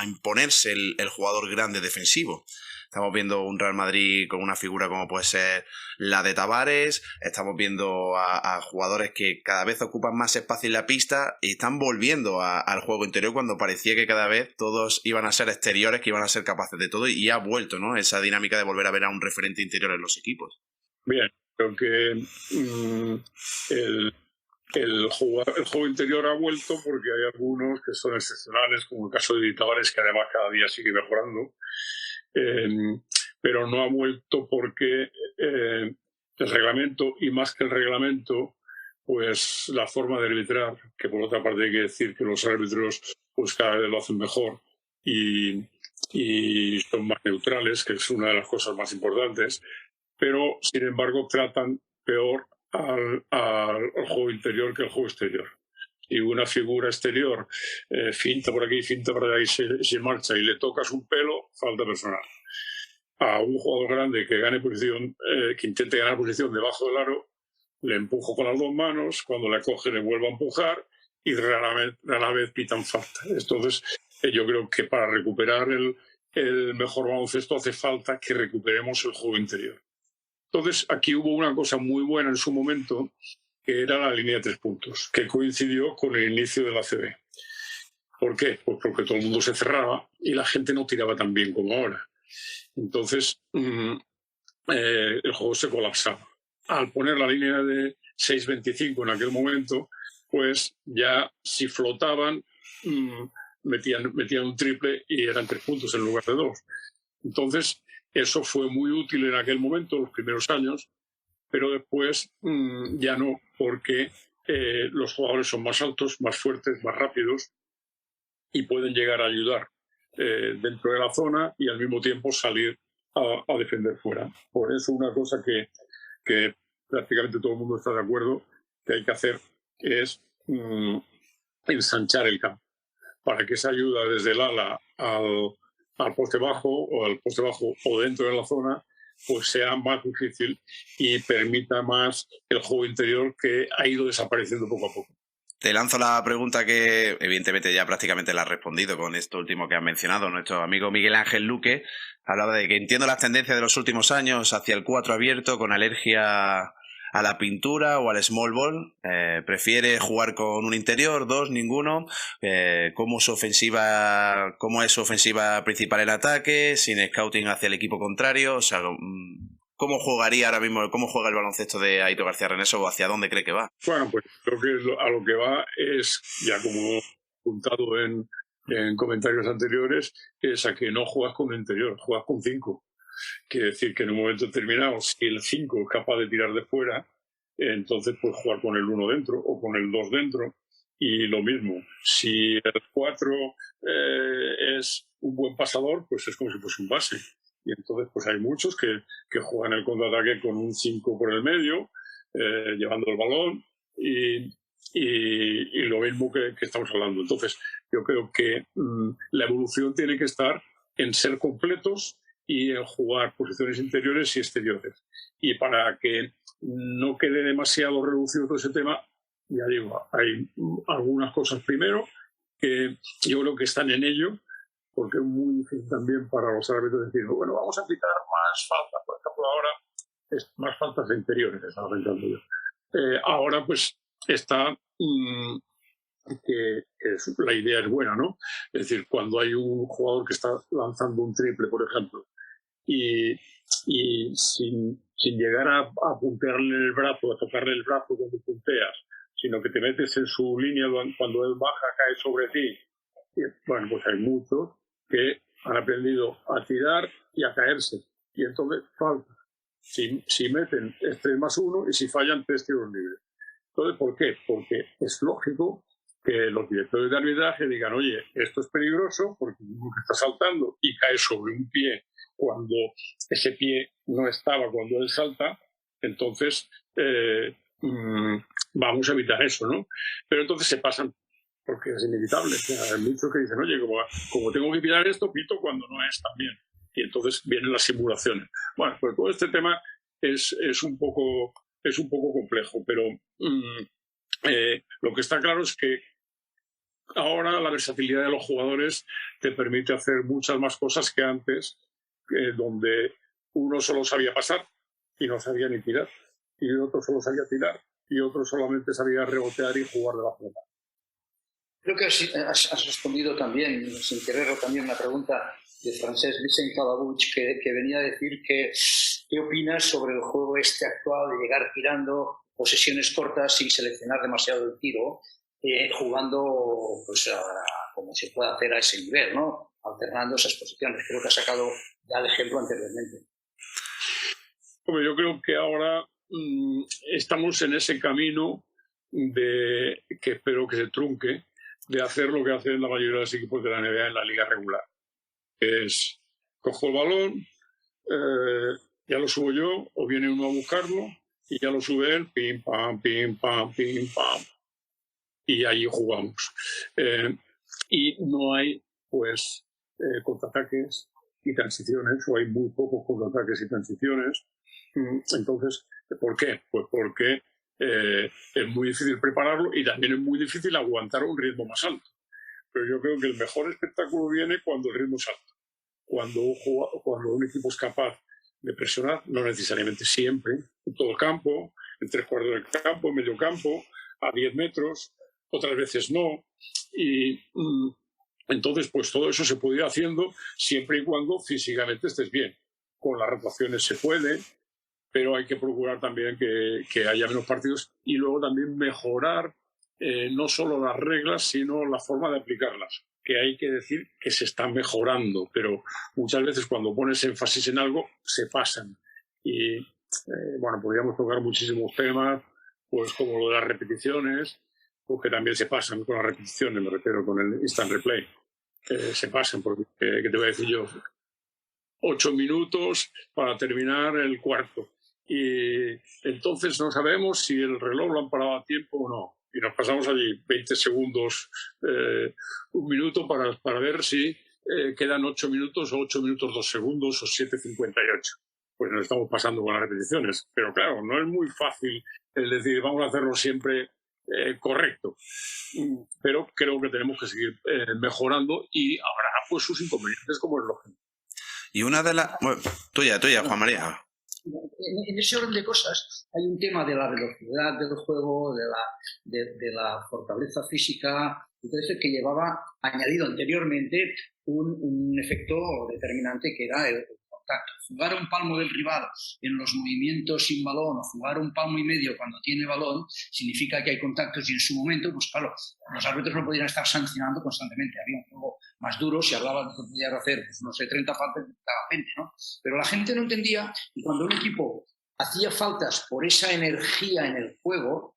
imponerse el jugador grande defensivo. Estamos viendo un Real Madrid con una figura como puede ser la de Tavares. Estamos viendo a jugadores que cada vez ocupan más espacio en la pista y están volviendo al juego interior cuando parecía que cada vez todos iban a ser exteriores, que iban a ser capaces de todo, y ha vuelto, ¿no?, esa dinámica de volver a ver a un referente interior en los equipos. Bien, creo que el juego interior ha vuelto porque hay algunos que son excepcionales, como el caso de Tavares, que además cada día sigue mejorando. Pero no ha vuelto porque el reglamento, y más que el reglamento, pues la forma de arbitrar, que por otra parte hay que decir que los árbitros pues cada vez lo hacen mejor y son más neutrales, que es una de las cosas más importantes, pero sin embargo tratan peor al juego interior que al juego exterior. Y una figura exterior finta por aquí, finta por ahí, se marcha y le tocas un pelo, falta personal. A un jugador grande que gane posición, que intente ganar posición debajo del aro, le empujo con las dos manos, cuando le coge le vuelvo a empujar y rara vez pitan falta. Entonces yo creo que para recuperar el mejor baloncesto hace falta que recuperemos el juego interior. Entonces aquí hubo una cosa muy buena en su momento, que era la línea de 3 puntos, que coincidió con el inicio de la ACB. ¿Por qué? Pues porque todo el mundo se cerraba y la gente no tiraba tan bien como ahora. Entonces, el juego se colapsaba. Al poner la línea de 6.25 en aquel momento, pues ya si flotaban, metían un triple y eran 3 puntos en lugar de 2. Entonces, eso fue muy útil en aquel momento, los primeros años, pero después ya no, porque los jugadores son más altos, más fuertes, más rápidos y pueden llegar a ayudar dentro de la zona y al mismo tiempo salir a defender fuera. Por eso una cosa que prácticamente todo el mundo está de acuerdo que hay que hacer es ensanchar el campo para que esa ayuda desde el ala al poste bajo o dentro de la zona pues sea más difícil y permita más el juego interior que ha ido desapareciendo poco a poco. Te lanzo la pregunta que evidentemente ya prácticamente la has respondido con esto último que has mencionado. Nuestro amigo Miguel Ángel Luque hablaba de que entiendo las tendencias de los últimos años hacia el 4 abierto con alergia a la pintura o al small ball. ¿Prefiere jugar con un interior, dos, ninguno? ¿Cómo es su ofensiva principal en ataque? ¿Sin scouting hacia el equipo contrario? O sea, ¿cómo jugaría ahora mismo, cómo juega el baloncesto de Aitor García Reneso o hacia dónde cree que va? Bueno, pues creo que a lo que va es, ya como he apuntado en comentarios anteriores, es a que no juegas con un interior, juegas con 5. Quiere decir que en un momento determinado, si el 5 es capaz de tirar de fuera, entonces puedes jugar con el 1 dentro o con el 2 dentro. Y lo mismo, si el 4 es un buen pasador, pues es como si fuese un base. Y entonces pues hay muchos que juegan el contraataque con un 5 por el medio, llevando el balón y lo mismo que estamos hablando. Entonces yo creo que la evolución tiene que estar en ser completos y en jugar posiciones interiores y exteriores. Y para que no quede demasiado reducido todo ese tema, ya digo, hay algunas cosas primero que yo creo que están en ello, porque es muy difícil también para los árbitros decir, bueno, vamos a aplicar más faltas. Por ejemplo, ahora es más faltas de interiores, estaba pensando yo. Ahora pues está que la idea es buena, ¿no? Es decir, cuando hay un jugador que está lanzando un triple, por ejemplo, y sin llegar a puntearle el brazo, a tocarle el brazo cuando punteas, sino que te metes en su línea cuando él baja, cae sobre ti. Y, bueno, pues hay muchos que han aprendido a tirar y a caerse. Y entonces falta. Si meten es 3+1 y si fallan 3 tiros libres. Entonces, ¿por qué? Porque es lógico que los directores de arbitraje digan, oye, esto es peligroso porque uno que está saltando y cae sobre un pie cuando ese pie no estaba cuando él salta, entonces vamos a evitar eso, ¿no? Pero entonces se pasan, porque es inevitable. O sea, hay muchos que dicen, oye, como tengo que tirar esto, pito cuando no es tan bien. Y entonces vienen las simulaciones. Bueno, pues todo este tema es un poco complejo, pero lo que está claro es que ahora la versatilidad de los jugadores te permite hacer muchas más cosas que antes, donde uno solo sabía pasar y no sabía ni tirar, y otro solo sabía tirar y otro solamente sabía rebotear y jugar de la pelota. Creo que has respondido también, sin quererlo, también una pregunta de Francesc Vicent Calabuig que venía a decir que ¿qué opinas sobre el juego este actual de llegar tirando posesiones cortas sin seleccionar demasiado el tiro, jugando pues como se puede hacer a ese nivel, ¿no? Alternando esas posiciones? Creo que ha sacado ya el ejemplo anteriormente. Bueno, yo creo que ahora estamos en ese camino que espero que se trunque, de hacer lo que hacen la mayoría de los equipos de la NBA en la liga regular. Es, cojo el balón, ya lo subo yo, o viene uno a buscarlo, y ya lo sube él, pim, pam, pim, pam, pim, pam. Y allí jugamos. Y no hay, pues, contraataques y transiciones, o hay muy pocos contraataques y transiciones. Entonces, ¿por qué? Pues porque es muy difícil prepararlo y también es muy difícil aguantar un ritmo más alto. Pero yo creo que el mejor espectáculo viene cuando el ritmo es alto. Cuando un equipo es capaz de presionar, no necesariamente siempre, en todo el campo, en 3/4 del campo, en medio campo, a 10 metros, otras veces no. Y entonces, pues todo eso se puede ir haciendo siempre y cuando físicamente estés bien. Con las rotaciones se puede, pero hay que procurar también que haya menos partidos y luego también mejorar no solo las reglas, sino la forma de aplicarlas. que hay que decir que se está mejorando, pero muchas veces cuando pones énfasis en algo se pasan. Y bueno, podríamos tocar muchísimos temas, pues como lo de las repeticiones, porque también se pasan con las repeticiones, me refiero con el instant replay. Se pasan, porque, ¿qué te voy a decir yo? 8 minutos para terminar el cuarto. Y entonces no sabemos si el reloj lo han parado a tiempo o no. Y nos pasamos allí 20 segundos, un minuto para ver si quedan 8 minutos o 8 minutos 2 segundos o 7:58. Pues nos estamos pasando con las repeticiones. Pero claro, no es muy fácil el decir vamos a hacerlo siempre correcto. Pero creo que tenemos que seguir mejorando y habrá pues sus inconvenientes como es lógico. Y una de las... Bueno, tuya, Juan María. En ese orden de cosas hay un tema de la velocidad del juego, de la fortaleza física, entonces que llevaba añadido anteriormente un efecto determinante que era el contacto. Jugar a un palmo del rival en los movimientos sin balón o jugar a un palmo y medio cuando tiene balón significa que hay contactos y en su momento, pues claro, los árbitros no podían estar sancionando constantemente. Había un juego más duro, si hablaba de que podías hacer, pues no sé, 30 faltas, daba 20, ¿no? Pero la gente no entendía y cuando un equipo hacía faltas por esa energía en el juego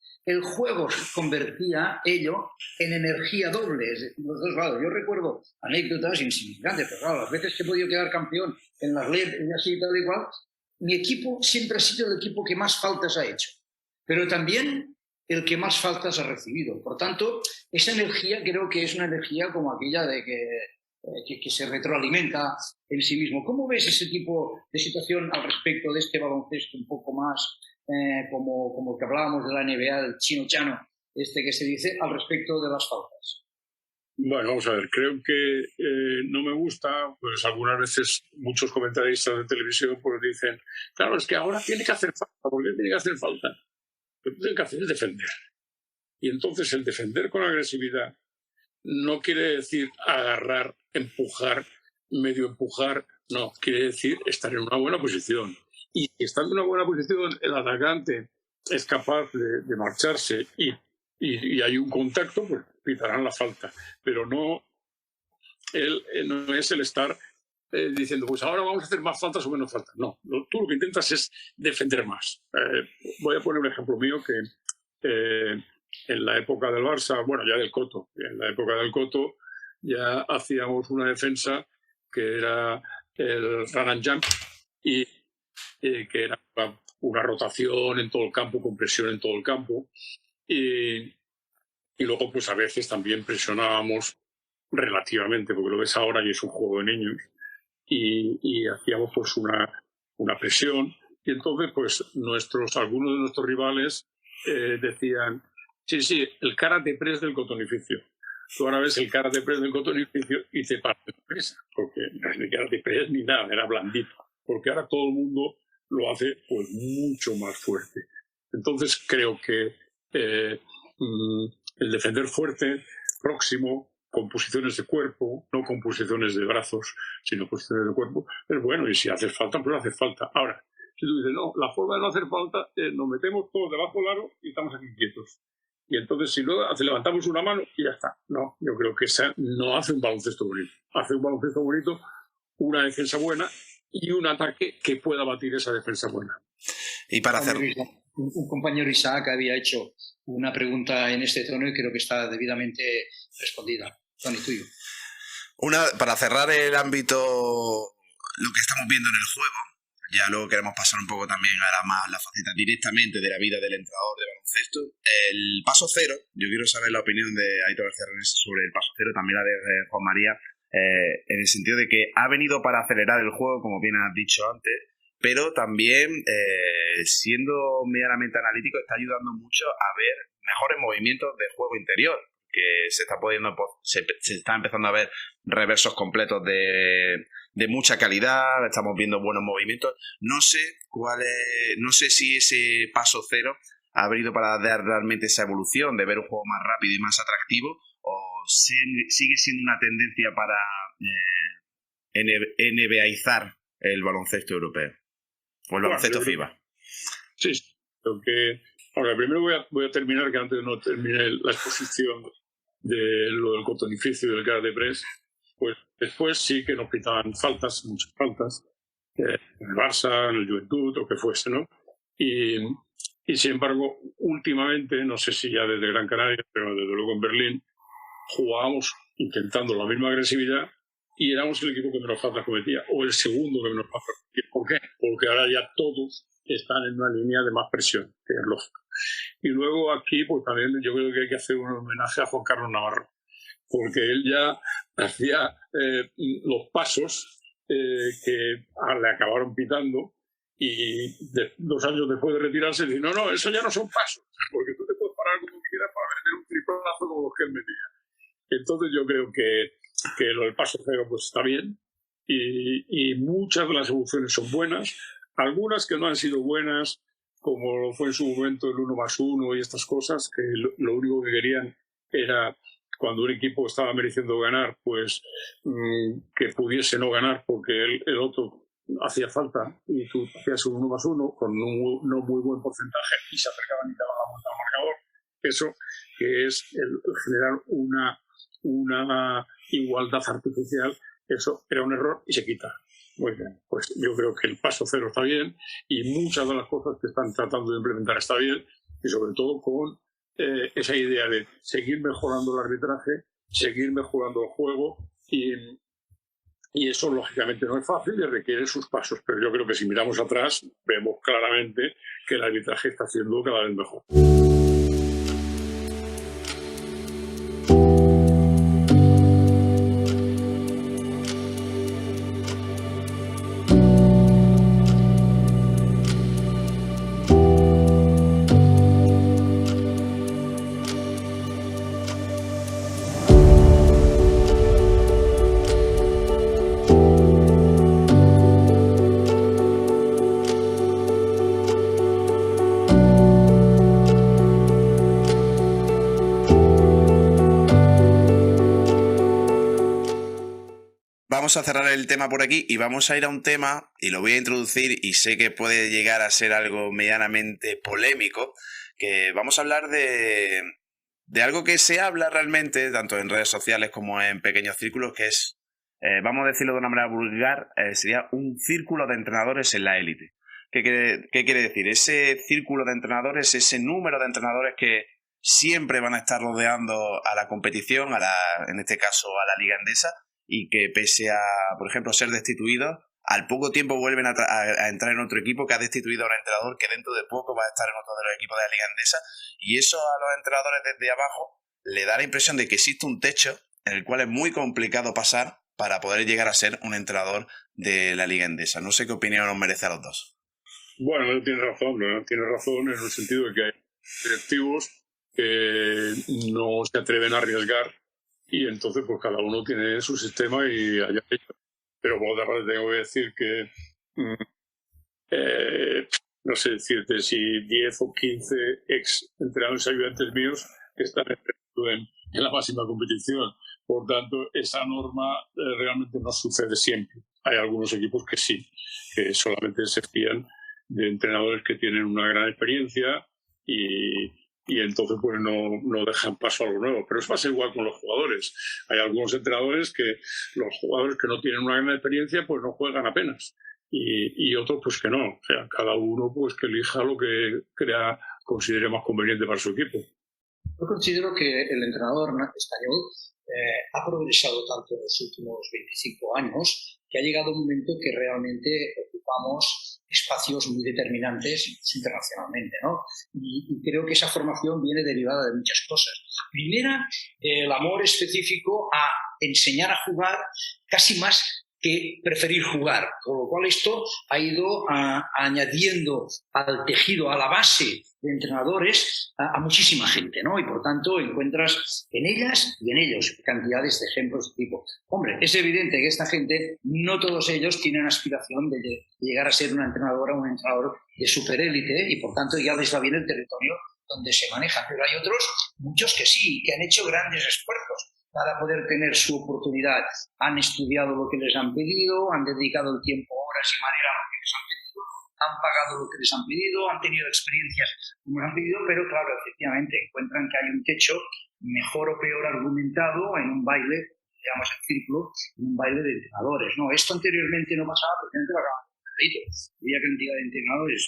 convertía ello en energía doble, es decir, los dos lados. Yo recuerdo anécdotas insignificantes, pero claro, las veces que he podido quedar campeón en las LED y así tal y cual, mi equipo siempre ha sido el equipo que más faltas ha hecho, pero también el que más faltas ha recibido. Por tanto, esa energía creo que es una energía como aquella de que se retroalimenta en sí mismo. ¿Cómo ves ese tipo de situación al respecto de este baloncesto un poco más como el que hablábamos de la NBA, el chino-chano, que se dice al respecto de las faltas? Bueno, vamos a ver, creo que no me gusta, pues algunas veces muchos comentaristas de televisión pues dicen, claro, es que ahora tiene que hacer falta. ¿Por qué tiene que hacer falta? Lo que tiene que hacer es defender. Y entonces el defender con agresividad no quiere decir agarrar, empujar, medio empujar, no, quiere decir estar en una buena posición. Y si estando en una buena posición, el atacante es capaz de marcharse y hay un contacto, pues pitarán la falta. Pero no es el estar diciendo, pues ahora vamos a hacer más faltas o menos faltas. No, tú lo que intentas es defender más. Voy a poner un ejemplo mío que en la época del Barça, bueno, ya del Coto, en la época del Coto ya hacíamos una defensa que era el run and jump y que era una rotación en todo el campo, con presión en todo el campo. Y luego, pues a veces también presionábamos relativamente, porque lo ves ahora y es un juego de niños, y hacíamos pues una presión. Y entonces, pues algunos de nuestros rivales decían, sí, el karate press del cotonificio. Tú ahora ves el karate press del cotonificio y te parte la presa, porque no es ni karate press ni nada, era blandito. Porque ahora todo el mundo lo hace pues mucho más fuerte. Entonces creo que el defender fuerte, próximo, con posiciones de cuerpo, no con posiciones de brazos, sino posiciones de cuerpo, es bueno. Y si hace falta, pues hace falta. Ahora, si tú dices, no, la forma de no hacer falta es nos metemos todos debajo del aro y estamos aquí quietos. Y entonces si luego levantamos una mano y ya está. No, yo creo que esa no hace un baloncesto bonito. Hace un baloncesto bonito una defensa buena y un ataque que pueda batir esa defensa buena. Y para hacer... Un compañero Isaac había hecho una pregunta en este tono y creo que está debidamente respondida. Tony, tuyo. Para cerrar el ámbito, lo que estamos viendo en el juego, ya luego queremos pasar un poco también a la faceta directamente de la vida del entrenador de baloncesto. El paso cero, yo quiero saber la opinión de Aitor García Renés sobre el paso cero, también la de Juan María, en el sentido de que ha venido para acelerar el juego, como bien has dicho antes, pero también, siendo medianamente analítico, está ayudando mucho a ver mejores movimientos de juego interior, que se está empezando a ver reversos completos de mucha calidad, estamos viendo buenos movimientos. No sé si ese paso cero ha venido para dar realmente esa evolución de ver un juego más rápido y más atractivo, o sigue siendo una tendencia para NBAizar el baloncesto europeo o el baloncesto FIBA. Sí, creo que... Ahora, primero voy a terminar, que antes no terminé la exposición de lo del cotonificio y del gas de press, pues después sí que nos pitaban faltas, muchas faltas, en el Barça, en el Juventud, o que fuese, ¿no? Y sin embargo, últimamente, no sé si ya desde Gran Canaria, pero desde luego en Berlín, jugábamos intentando la misma agresividad y éramos el equipo que menos faltas cometía, o el segundo que menos faltas cometía. ¿Por qué? Porque ahora ya todos están en una línea de más presión, que es lógico. Y luego aquí, pues también yo creo que hay que hacer un homenaje a Juan Carlos Navarro, porque él ya hacía los pasos que le acabaron pitando, y 2 años después de retirarse dice, no, eso ya no son pasos, porque tú te puedes parar como quieras para meter un triplazo como los que él metía. Entonces yo creo que lo del paso cero pues está bien, y muchas de las evoluciones son buenas, algunas que no han sido buenas, como fue en su momento el 1+1 y estas cosas, que lo único que querían era, cuando un equipo estaba mereciendo ganar, pues que pudiese no ganar porque el otro hacía falta, y tú hacías un 1+1 con un no muy buen porcentaje y se acercaban y te daban la vuelta al marcador. Eso que es el generar una igualdad artificial, eso era un error y se quita. Muy bien, pues yo creo que el paso cero está bien, y muchas de las cosas que están tratando de implementar está bien, y sobre todo con esa idea de seguir mejorando el arbitraje, seguir mejorando el juego, y eso lógicamente no es fácil y requiere sus pasos, pero yo creo que si miramos atrás vemos claramente que el arbitraje está haciendo cada vez mejor. Vamos a cerrar el tema por aquí y vamos a ir a un tema, y lo voy a introducir y sé que puede llegar a ser algo medianamente polémico, que vamos a hablar de algo que se habla realmente, tanto en redes sociales como en pequeños círculos, que es, vamos a decirlo de una manera vulgar, sería un círculo de entrenadores en la élite. ¿Qué quiere decir? Ese círculo de entrenadores, ese número de entrenadores que siempre van a estar rodeando a la competición, en este caso a la Liga Endesa, y que pese a, por ejemplo, ser destituidos, al poco tiempo vuelven a entrar en otro equipo que ha destituido a un entrenador que dentro de poco va a estar en otro de los equipos de la Liga Endesa, y eso a los entrenadores desde abajo le da la impresión de que existe un techo en el cual es muy complicado pasar para poder llegar a ser un entrenador de la Liga Endesa. No sé qué opinión os merece a los dos. Bueno, tiene razón, ¿no? Tiene razón en el sentido de que hay directivos que no se atreven a arriesgar, y entonces pues cada uno tiene su sistema y allá ellos. Pero por otra parte tengo que decir que no sé decirte si 10 o 15 ex entrenadores ayudantes míos están en la máxima competición. Por tanto, esa norma realmente no sucede siempre. Hay algunos equipos que sí, que solamente se fían de entrenadores que tienen una gran experiencia, y entonces pues no dejan paso a lo nuevo. Pero eso pasa igual con los jugadores. Hay algunos entrenadores que los jugadores que no tienen una gran experiencia pues no juegan apenas, y otros pues que no. O sea, cada uno pues que elija lo que considere más conveniente para su equipo. Yo considero que el entrenador español ha progresado tanto en los últimos 25 años que ha llegado un momento que realmente ocupamos espacios muy determinantes internacionalmente, ¿no? Y creo que esa formación viene derivada de muchas cosas. Primera, el amor específico a enseñar a jugar casi más que preferir jugar, con lo cual esto ha ido añadiendo al tejido, a la base de entrenadores a muchísima gente, ¿no? Y por tanto encuentras en ellas y en ellos cantidades de ejemplos de tipo. Hombre, es evidente que esta gente, no todos ellos tienen aspiración de llegar a ser una entrenadora o un entrenador de superélite, y por tanto ya les va bien el territorio donde se maneja. Pero hay otros, muchos que sí, que han hecho grandes esfuerzos para poder tener su oportunidad. Han estudiado lo que les han pedido, han dedicado el tiempo, horas y manera a lo que les han pedido, han pagado lo que les han pedido, han tenido experiencias como les han pedido, pero claro, efectivamente encuentran que hay un techo mejor o peor argumentado en un baile, llamamos el círculo, en un baile de entrenadores. No, esto anteriormente no pasaba porque no trabajaba con entrenadores. Había cantidad de entrenadores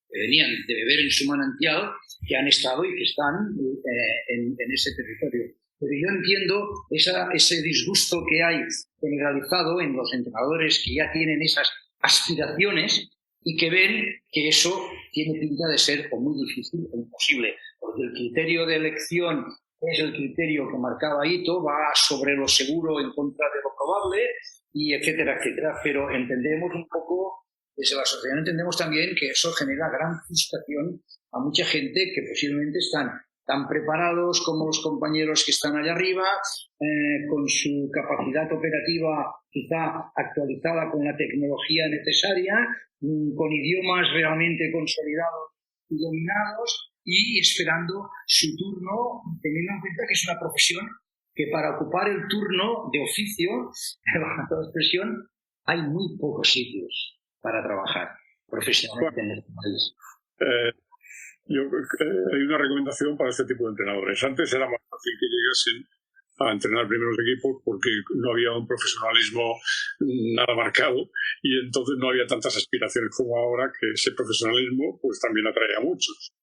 que venían de beber en su manantial, que han estado y que están en ese territorio. Pero yo entiendo ese disgusto que hay generalizado en los entrenadores que ya tienen esas aspiraciones y que ven que eso tiene pinta de ser o muy difícil o imposible, porque el criterio de elección es el criterio que marcaba Ito, va sobre lo seguro en contra de lo probable, y etcétera, etcétera. Pero entendemos un poco, desde la sociedad entendemos también que eso genera gran frustración a mucha gente que posiblemente están tan preparados como los compañeros que están allá arriba, con su capacidad operativa quizá actualizada con la tecnología necesaria, con idiomas realmente consolidados y dominados, y esperando su turno, teniendo en cuenta que es una profesión que para ocupar el turno de oficio, bajo toda expresión, hay muy pocos sitios para trabajar profesionalmente en este país. Hay una recomendación para este tipo de entrenadores. Antes era más fácil que llegasen a entrenar primeros equipos porque no había un profesionalismo nada marcado y entonces no había tantas aspiraciones como ahora, que ese profesionalismo pues también atrae a muchos.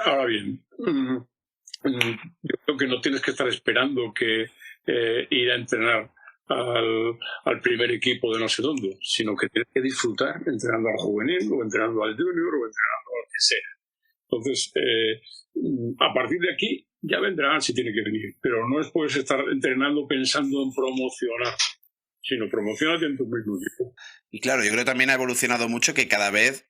Ahora bien, yo creo que no tienes que estar esperando que ir a entrenar al primer equipo de no sé dónde, sino que tienes que disfrutar entrenando al juvenil o entrenando al junior o entrenando al que sea. Entonces, a partir de aquí ya vendrán si tiene que venir, pero no es puedes estar entrenando pensando en promocionar, sino promocionar en tu mismo equipo. Y claro, yo creo que también ha evolucionado mucho, que cada vez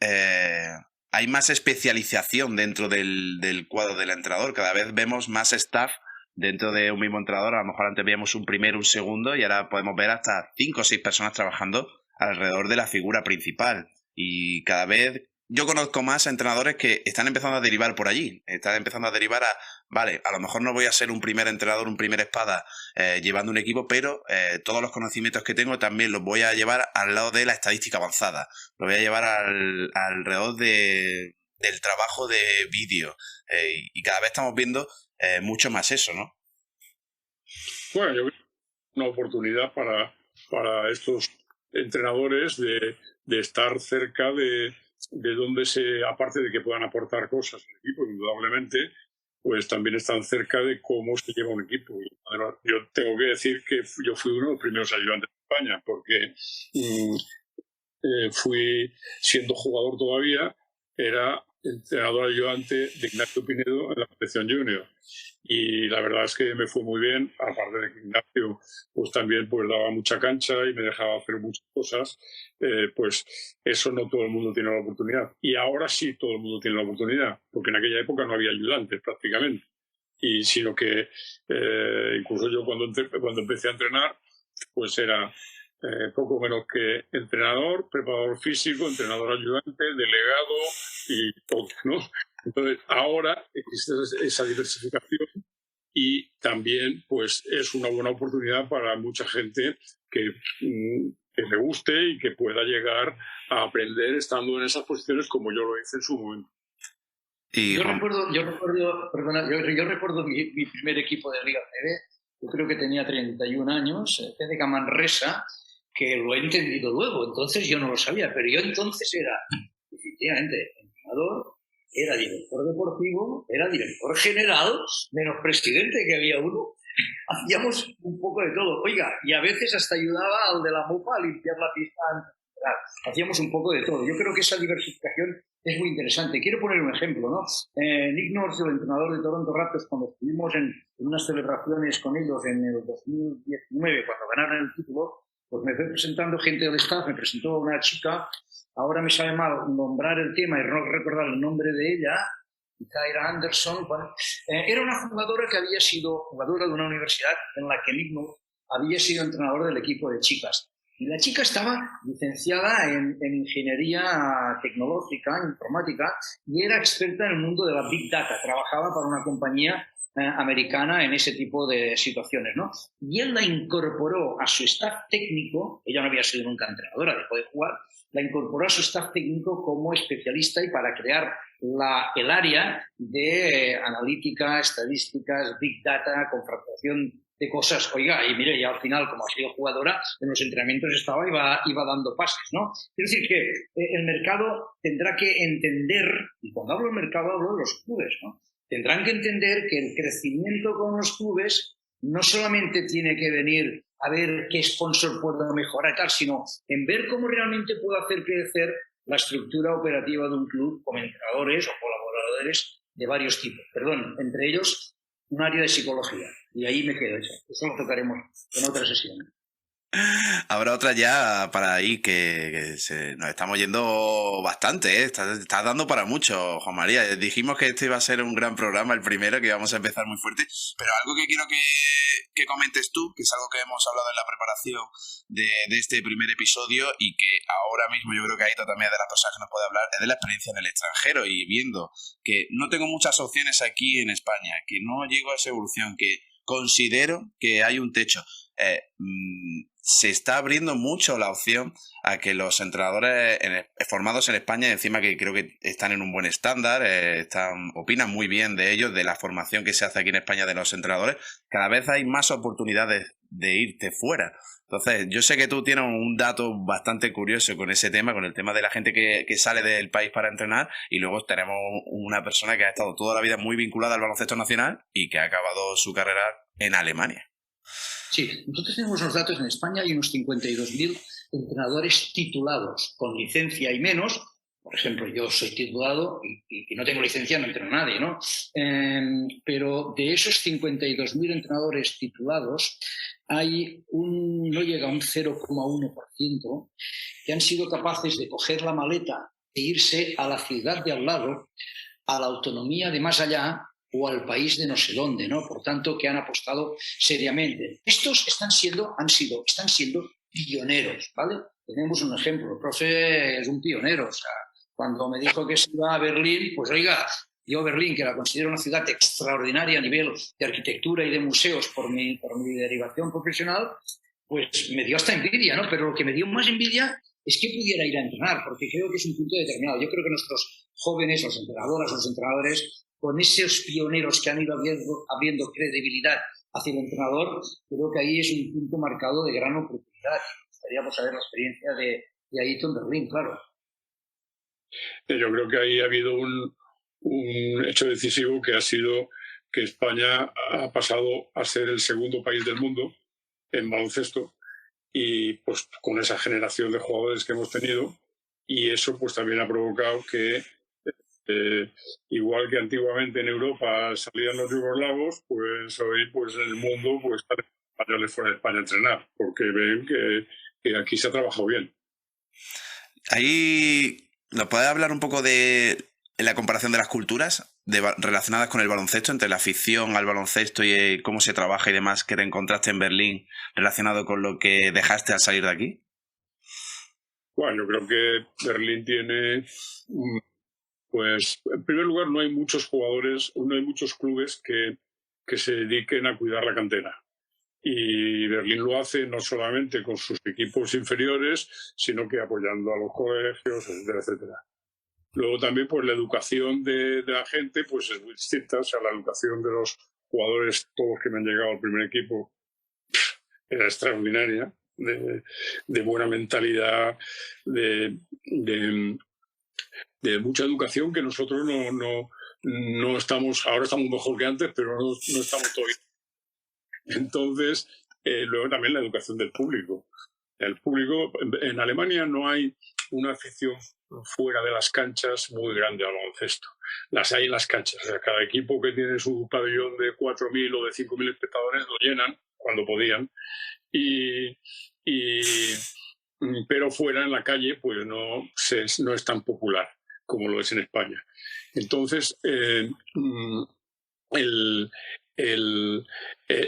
hay más especialización dentro del cuadro del entrenador. Cada vez vemos más staff dentro de un mismo entrenador. A lo mejor antes veíamos un primero, un segundo, y ahora podemos ver hasta 5 o 6 personas trabajando alrededor de la figura principal. Y cada vez yo conozco más entrenadores que están empezando a derivar por allí. Están empezando a derivar vale, a lo mejor no voy a ser un primer entrenador, un primer espada llevando un equipo, pero todos los conocimientos que tengo también los voy a llevar al lado de la estadística avanzada. Los voy a llevar alrededor del trabajo de vídeo. Y cada vez estamos viendo mucho más eso, ¿no? Bueno, yo creo que es una oportunidad para estos entrenadores de estar cerca de donde aparte de que puedan aportar cosas al equipo, indudablemente, pues también están cerca de cómo se lleva un equipo. Y además, yo tengo que decir que yo fui uno de los primeros ayudantes de España, porque fui, siendo jugador todavía, era entrenador ayudante de Ignacio Pinedo en la selección junior. Y la verdad es que me fue muy bien, aparte de que Ignacio pues también pues daba mucha cancha y me dejaba hacer muchas cosas, pues eso no todo el mundo tiene la oportunidad. Y ahora sí todo el mundo tiene la oportunidad, porque en aquella época no había ayudantes prácticamente. Y sino que incluso yo cuando empecé a entrenar, pues era poco menos que entrenador, preparador físico, entrenador ayudante, delegado y todo, ¿no? Entonces, ahora existe esa diversificación y también pues es una buena oportunidad para mucha gente que le guste y que pueda llegar a aprender estando en esas posiciones como yo lo hice en su momento. Yo recuerdo mi primer equipo de Liga CB. Yo creo que tenía 31 años, TDK Manresa, que lo he entendido luego. Entonces yo no lo sabía, pero yo entonces era, efectivamente, entrenador, era director deportivo, era director general, menos presidente, que había uno. Hacíamos un poco de todo. Oiga, y a veces hasta ayudaba al de la MUPA a limpiar la pista. Hacíamos un poco de todo. Yo creo que esa diversificación es muy interesante. Quiero poner un ejemplo, ¿no? Nick Nurse, el entrenador de Toronto Raptors, cuando estuvimos en unas celebraciones con ellos en el 2019, cuando ganaron el título, pues me fue presentando gente del staff, me presentó una chica. Ahora me sabe mal nombrar el tema y no recordar el nombre de ella, Tyra Anderson. Bueno, era una jugadora que había sido jugadora de una universidad en la que Nick Nurse había sido entrenador del equipo de chicas. Y la chica estaba licenciada en ingeniería tecnológica, en informática, y era experta en el mundo de la Big Data. Trabajaba para una compañía americana en ese tipo de situaciones, ¿no? Y él la incorporó a su staff técnico, ella no había sido nunca entrenadora, dejó de jugar, la incorporó a su staff técnico como especialista y para crear el área de analítica, estadísticas, big data, confrontación de cosas. Oiga, y mire, ya al final, como ha sido jugadora, en los entrenamientos iba dando pases, ¿no? Es decir, que el mercado tendrá que entender, y cuando hablo del mercado hablo de los clubes, ¿no? Tendrán que entender que el crecimiento con los clubes no solamente tiene que venir a ver qué sponsor puedo mejorar y tal, sino en ver cómo realmente puedo hacer crecer la estructura operativa de un club con entrenadores o colaboradores de varios tipos. Perdón, entre ellos un área de psicología. Y ahí me quedo eso. Eso lo tocaremos en otra sesión. Habrá otra ya para ahí que nos estamos yendo bastante, ¿eh? Estás dando para mucho, Juan María. Dijimos que este iba a ser un gran programa, el primero, que íbamos a empezar muy fuerte, pero algo que quiero que comentes tú, que es algo que hemos hablado en la preparación de este primer episodio y que ahora mismo yo creo que Aito también es de las personas que nos puede hablar, es de la experiencia en el extranjero y viendo que no tengo muchas opciones aquí en España, que no llego a esa evolución, que considero que hay un techo. Se está abriendo mucho la opción a que los entrenadores formados en España, encima que creo que están en un buen estándar, opinan muy bien de ellos, de la formación que se hace aquí en España de los entrenadores, cada vez hay más oportunidades de irte fuera. Entonces, yo sé que tú tienes un dato bastante curioso con ese tema, con el tema de la gente que sale del país para entrenar, y luego tenemos una persona que ha estado toda la vida muy vinculada al baloncesto nacional y que ha acabado su carrera en Alemania. Sí, nosotros tenemos los datos. En España hay unos 52.000 entrenadores titulados, con licencia y menos. Por ejemplo, yo soy titulado y no tengo licencia, no entreno a nadie, ¿no? Pero de esos 52.000 entrenadores titulados, no llega a un 0,1% que han sido capaces de coger la maleta e irse a la ciudad de al lado, a la autonomía de más allá, o al país de no sé dónde, ¿no? Por tanto, que han apostado seriamente. Estos están siendo pioneros, ¿vale? Tenemos un ejemplo. El profe es un pionero. O sea, cuando me dijo que se iba a Berlín, pues oiga, yo Berlín, que la considero una ciudad extraordinaria a nivel de arquitectura y de museos por mi derivación profesional, pues me dio hasta envidia, ¿no? Pero lo que me dio más envidia es que pudiera ir a entrenar, porque creo que es un punto determinado. Yo creo que nuestros jóvenes, los entrenadores, con esos pioneros que han ido abriendo credibilidad hacia el entrenador, creo que ahí es un punto marcado de gran oportunidad. Me gustaría saber la experiencia de Aito en Berlín, claro. Yo creo que ahí ha habido un hecho decisivo que ha sido que España ha pasado a ser el segundo país del mundo en baloncesto y pues con esa generación de jugadores que hemos tenido, y eso pues también ha provocado que igual que antiguamente en Europa salían los yugoslavos, pues hoy pues en el mundo pues están españoles fuera de España a entrenar, porque ven que aquí se ha trabajado bien. Ahí nos puedes hablar un poco de la comparación de las culturas relacionadas con el baloncesto, entre la afición al baloncesto y cómo se trabaja y demás, que te encontraste en Berlín relacionado con lo que dejaste al salir de aquí. Bueno, yo creo que Berlín tiene... Pues, en primer lugar, no hay muchos jugadores, no hay muchos clubes que se dediquen a cuidar la cantera. Y Berlín lo hace no solamente con sus equipos inferiores, sino que apoyando a los colegios, etcétera, etcétera. Luego también, pues, la educación de la gente pues es muy distinta. O sea, la educación de los jugadores, todos que me han llegado al primer equipo, era extraordinaria, de buena mentalidad, de mucha educación, que nosotros no estamos, ahora estamos mejor que antes, pero no estamos todavía. Entonces, luego también la educación del público. El público, en Alemania no hay una afición fuera de las canchas muy grande al baloncesto. Las hay en las canchas. O sea, cada equipo que tiene su pabellón de 4.000 o de 5.000 espectadores lo llenan cuando podían. Pero fuera en la calle pues no es tan popular como lo es en España. Entonces,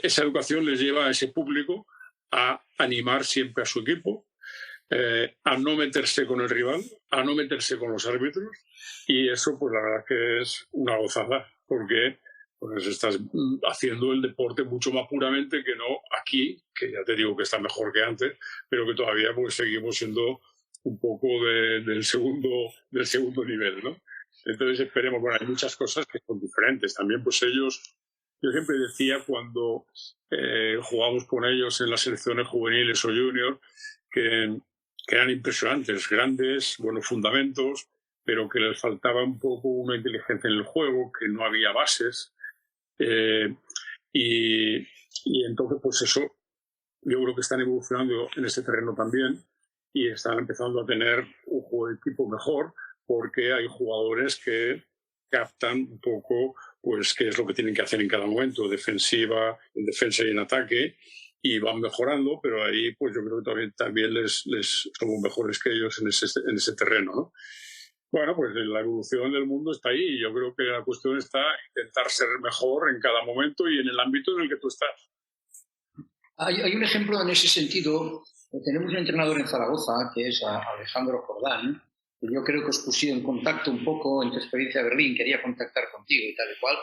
esa educación les lleva a ese público a animar siempre a su equipo, a no meterse con el rival, a no meterse con los árbitros, y eso pues la verdad que es una gozada, porque pues estás haciendo el deporte mucho más puramente que no aquí, que ya te digo que está mejor que antes, pero que todavía pues seguimos siendo un poco del segundo nivel, ¿no? Entonces esperemos, bueno, hay muchas cosas que son diferentes. También pues ellos, yo siempre decía cuando jugábamos con ellos en las selecciones juveniles o junior, que eran impresionantes, grandes, buenos fundamentos, pero que les faltaba un poco una inteligencia en el juego, que no había bases. Y entonces, pues eso, yo creo que están evolucionando en ese terreno también y están empezando a tener un juego de equipo mejor porque hay jugadores que captan un poco pues qué es lo que tienen que hacer en cada momento, en defensa y en ataque, y van mejorando, pero ahí pues yo creo que también les somos mejores que ellos en ese terreno, ¿no? Bueno, pues la evolución del mundo está ahí y yo creo que la cuestión está en intentar ser mejor en cada momento y en el ámbito en el que tú estás. Hay un ejemplo en ese sentido. Tenemos un entrenador en Zaragoza, que es Alejandro Jordán, que yo creo que os pusieron en contacto un poco en tu experiencia de Berlín, quería contactar contigo y tal y cual.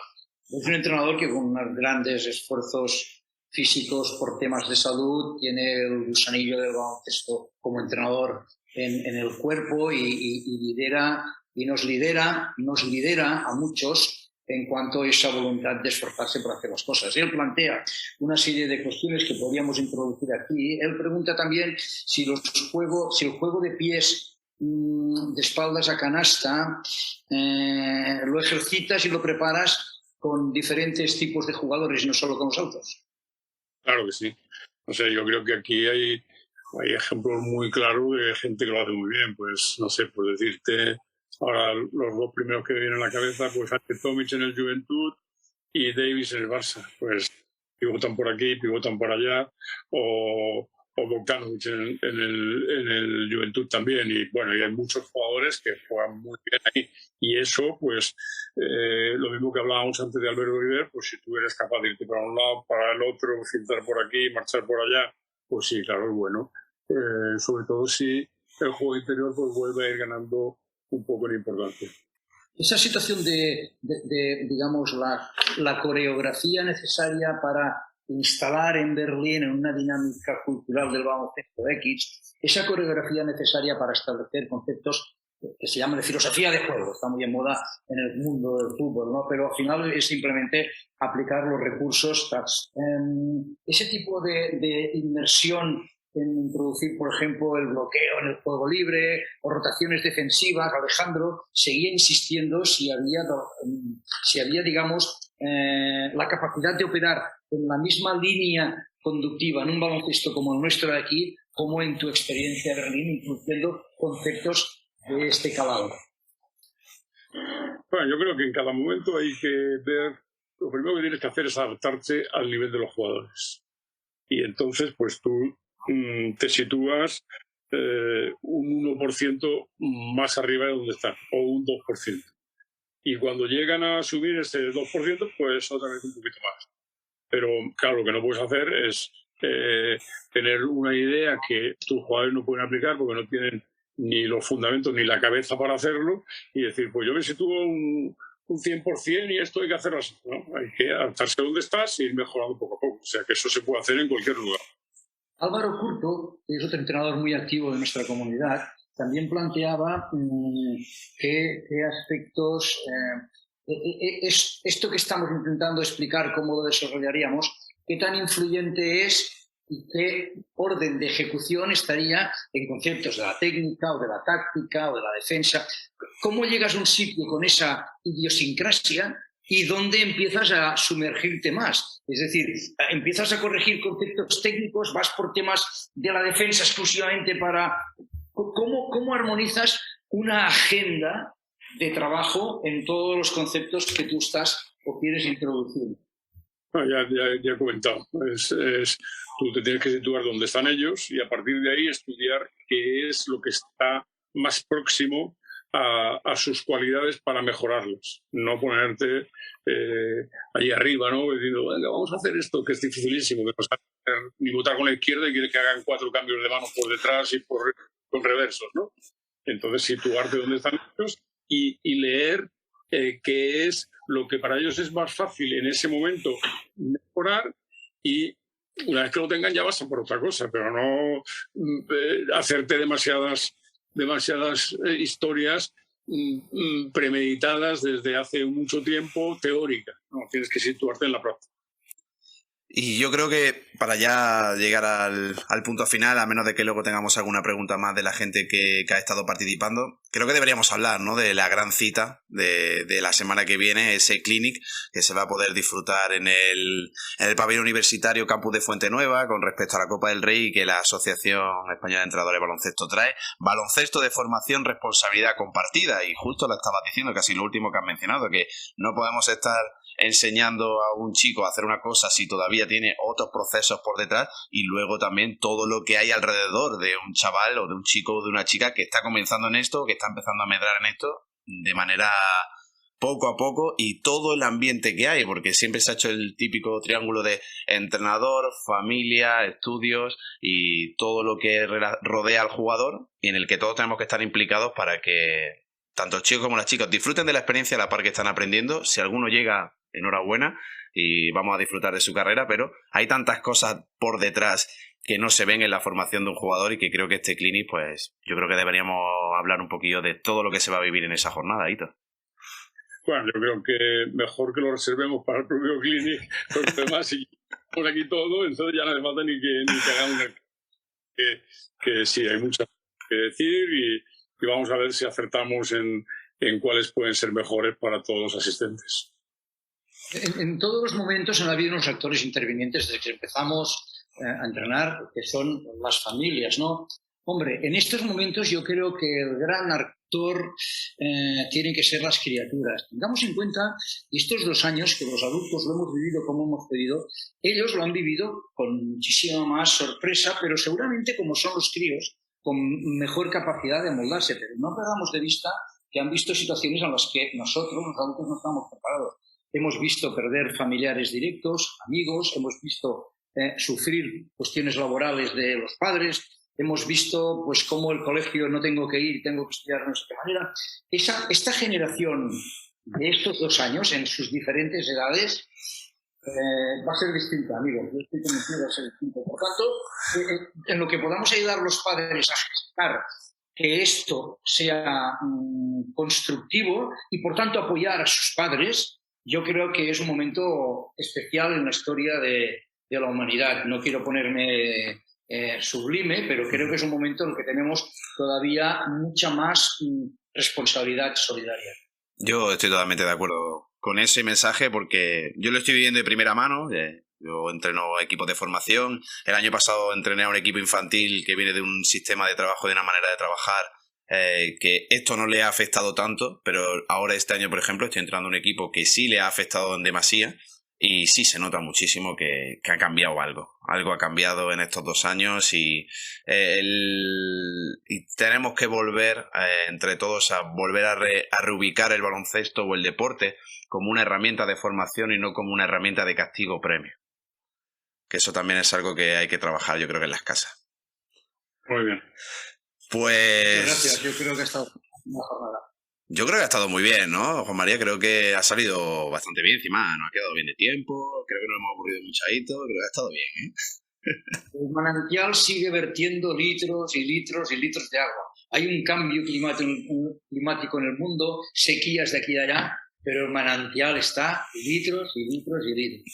Es un entrenador que con unos grandes esfuerzos físicos por temas de salud tiene el gusanillo del baloncesto como entrenador en el cuerpo y lidera y nos lidera a muchos en cuanto a esa voluntad de esforzarse por hacer las cosas. Él plantea una serie de cuestiones que podríamos introducir aquí. Él pregunta también si el juego de pies de espaldas a canasta lo ejercitas y lo preparas con diferentes tipos de jugadores, no solo con los altos. Claro que sí. O sea, yo creo que aquí hay ejemplos muy claros de gente que lo hace muy bien. Pues, no sé, por decirte, ahora los dos primeros que me vienen a la cabeza, pues Ante Tomic en el Juventud y Davis en el Barça. Pues pivotan por aquí, pivotan por allá, o Bogdanovic en el Juventud también. Y bueno, y hay muchos jugadores que juegan muy bien ahí. Y eso, pues, lo mismo que hablábamos antes de Alberto River, pues si tú eres capaz de irte para un lado, para el otro, filtrar por aquí, marchar por allá, pues sí, claro, es bueno. Sobre todo si el juego interior pues vuelve a ir ganando un poco de importancia. Esa situación digamos, la coreografía necesaria para instalar en Berlín en una dinámica cultural del baloncesto X, esa coreografía necesaria para establecer conceptos que se llaman de filosofía de juego, está muy en moda en el mundo del fútbol, ¿no? Pero al final es simplemente aplicar los recursos. Ese tipo de inmersión en introducir, por ejemplo, el bloqueo en el juego libre o rotaciones defensivas. Alejandro seguía insistiendo si había digamos, la capacidad de operar en la misma línea conductiva en un baloncesto como el nuestro de aquí, como en tu experiencia de Berlín, introduciendo conceptos de este calado. Bueno, yo creo que en cada momento hay que ver, lo primero que tienes que hacer es adaptarte al nivel de los jugadores. Y entonces, pues tú te sitúas un 1% más arriba de donde están, o un 2%. Y cuando llegan a subir ese 2%, pues otra vez un poquito más. Pero claro, lo que no puedes hacer es tener una idea que tus jugadores no pueden aplicar porque no tienen ni los fundamentos ni la cabeza para hacerlo y decir, pues yo me sitúo un 100% y esto hay que hacerlo así, ¿no? Hay que adaptarse a donde estás y ir mejorando poco a poco. O sea que eso se puede hacer en cualquier lugar. Álvaro Curto, que es otro entrenador muy activo de nuestra comunidad, también planteaba qué aspectos, esto que estamos intentando explicar cómo lo desarrollaríamos, qué tan influyente es y qué orden de ejecución estaría en conceptos de la técnica o de la táctica o de la defensa. ¿Cómo llegas a un sitio con esa idiosincrasia y dónde empiezas a sumergirte más? Es decir, empiezas a corregir conceptos técnicos, vas por temas de la defensa exclusivamente para... ¿Cómo armonizas una agenda de trabajo en todos los conceptos que tú estás o quieres introducir? Ya he comentado. Tú te tienes que situar donde están ellos y a partir de ahí estudiar qué es lo que está más próximo a sus cualidades para mejorarlas. No ponerte ahí arriba, ¿no? Diciendo, venga, vamos a hacer esto, que es dificilísimo, que no sabe ni botar con la izquierda y quiere que hagan 4 cambios de manos por detrás y con reversos, ¿no? Entonces situarte donde están ellos y leer que es lo que para ellos es más fácil en ese momento mejorar, y una vez que lo tengan ya vas a por otra cosa, pero no hacerte demasiadas historias premeditadas desde hace mucho tiempo, teóricas. No, tienes que situarte en la práctica. Y yo creo que para ya llegar al punto final, a menos de que luego tengamos alguna pregunta más de la gente que ha estado participando, creo que deberíamos hablar, ¿no?, de la gran cita de la semana que viene, ese clinic que se va a poder disfrutar en el pabellón universitario Campus de Fuente Nueva con respecto a la Copa del Rey, que la Asociación Española de Entrenadores de Baloncesto trae. Baloncesto de formación, responsabilidad compartida. Y justo lo estabas diciendo, casi lo último que has mencionado, que no podemos estar enseñando a un chico a hacer una cosa si todavía tiene otros procesos por detrás, y luego también todo lo que hay alrededor de un chaval o de un chico o de una chica que está comenzando en esto, que está empezando a medrar en esto de manera poco a poco, y todo el ambiente que hay, porque siempre se ha hecho el típico triángulo de entrenador, familia, estudios y todo lo que rodea al jugador, y en el que todos tenemos que estar implicados para que tanto los chicos como las chicas disfruten de la experiencia a la par que están aprendiendo. Si alguno llega, enhorabuena, y vamos a disfrutar de su carrera, pero hay tantas cosas por detrás que no se ven en la formación de un jugador, y que creo que este clinic, pues yo creo que deberíamos hablar un poquillo de todo lo que se va a vivir en esa jornada, Hito. Bueno, yo creo que mejor que lo reservemos para el propio clinic, los demás, si por aquí todo, entonces ya no hace falta ni que hagamos que sí, hay muchas que decir, y vamos a ver si acertamos en cuáles pueden ser mejores para todos los asistentes. En todos los momentos han habido unos actores intervinientes desde que empezamos a entrenar, que son las familias, ¿no? Hombre, en estos momentos yo creo que el gran actor tienen que ser las criaturas. Tengamos en cuenta estos 2 años que los adultos lo hemos vivido como hemos pedido, ellos lo han vivido con muchísima más sorpresa, pero seguramente, como son los críos, con mejor capacidad de moldarse. Pero no perdamos de vista que han visto situaciones en las que nosotros, los adultos, no estamos preparados. Hemos visto perder familiares directos, amigos, hemos visto sufrir cuestiones laborales de los padres, hemos visto pues cómo el colegio no tengo que ir, tengo que estudiar de nuestra manera. Esta generación de estos 2 años, en sus diferentes edades, va a ser distinta, amigos. Yo estoy convencido de va a ser distinta. Por tanto, en lo que podamos ayudar a los padres a gestar que esto sea constructivo y, por tanto, apoyar a sus padres, yo creo que es un momento especial en la historia de la humanidad. No quiero ponerme sublime, pero creo que es un momento en el que tenemos todavía mucha más responsabilidad solidaria. Yo estoy totalmente de acuerdo con ese mensaje, porque yo lo estoy viviendo de primera mano. Yo entreno equipos de formación. El año pasado entrené a un equipo infantil que viene de un sistema de trabajo, de una manera de trabajar que esto no le ha afectado tanto, pero ahora este año, por ejemplo, estoy entrenando a un equipo que sí le ha afectado en demasía, y sí se nota muchísimo que ha cambiado algo. Algo ha cambiado en estos 2 años, y tenemos que volver entre todos a volver a reubicar el baloncesto o el deporte como una herramienta de formación y no como una herramienta de castigo o premio. Que eso también es algo que hay que trabajar, yo creo que en las casas. Muy bien. Pues gracias, yo creo que ha estado una jornada. Yo creo que ha estado muy bien, ¿no, Juan María? Creo que ha salido bastante bien, encima nos ha quedado bien de tiempo, creo que no hemos aburrido muchadito, creo que ha estado bien, ¿eh? El manantial sigue vertiendo litros y litros y litros de agua. Hay un cambio climático en el mundo, sequías de aquí y de allá, pero el manantial está litros y litros y litros.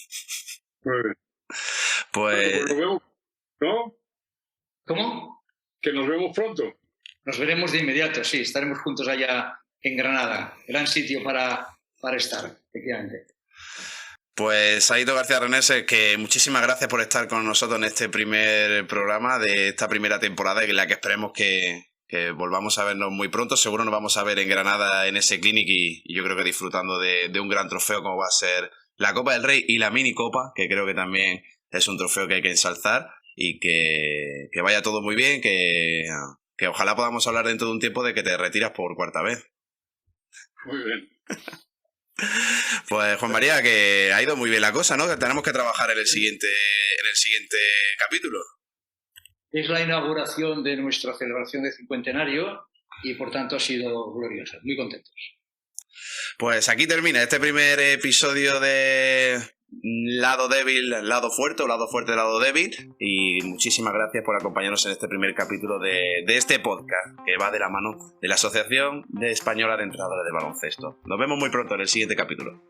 Muy bien. Pues nos vemos, ¿no? ¿Cómo? Que nos vemos pronto. Nos veremos de inmediato, sí, estaremos juntos allá en Granada. Gran sitio para estar, efectivamente. Pues Aito García Renese, que muchísimas gracias por estar con nosotros en este primer programa de esta primera temporada, en la que esperemos que volvamos a vernos muy pronto. Seguro nos vamos a ver en Granada en ese clinic, y yo creo que disfrutando de un gran trofeo como va a ser la Copa del Rey y la mini copa, que creo que también es un trofeo que hay que ensalzar, y que vaya todo muy bien, que ojalá podamos hablar dentro de un tiempo de que te retiras por 4ª vez. Muy bien. Pues Juan María, que ha ido muy bien la cosa, ¿no? Que tenemos que trabajar en el siguiente capítulo. Es la inauguración de nuestra celebración de cincuentenario y por tanto ha sido gloriosa. Muy contentos. Pues aquí termina este primer episodio de Lado Débil, Lado Fuerte o Lado Fuerte, Lado Débil. Y muchísimas gracias por acompañarnos en este primer capítulo de este podcast que va de la mano de la Asociación Española de Entrenadores de Baloncesto. Nos vemos muy pronto en el siguiente capítulo.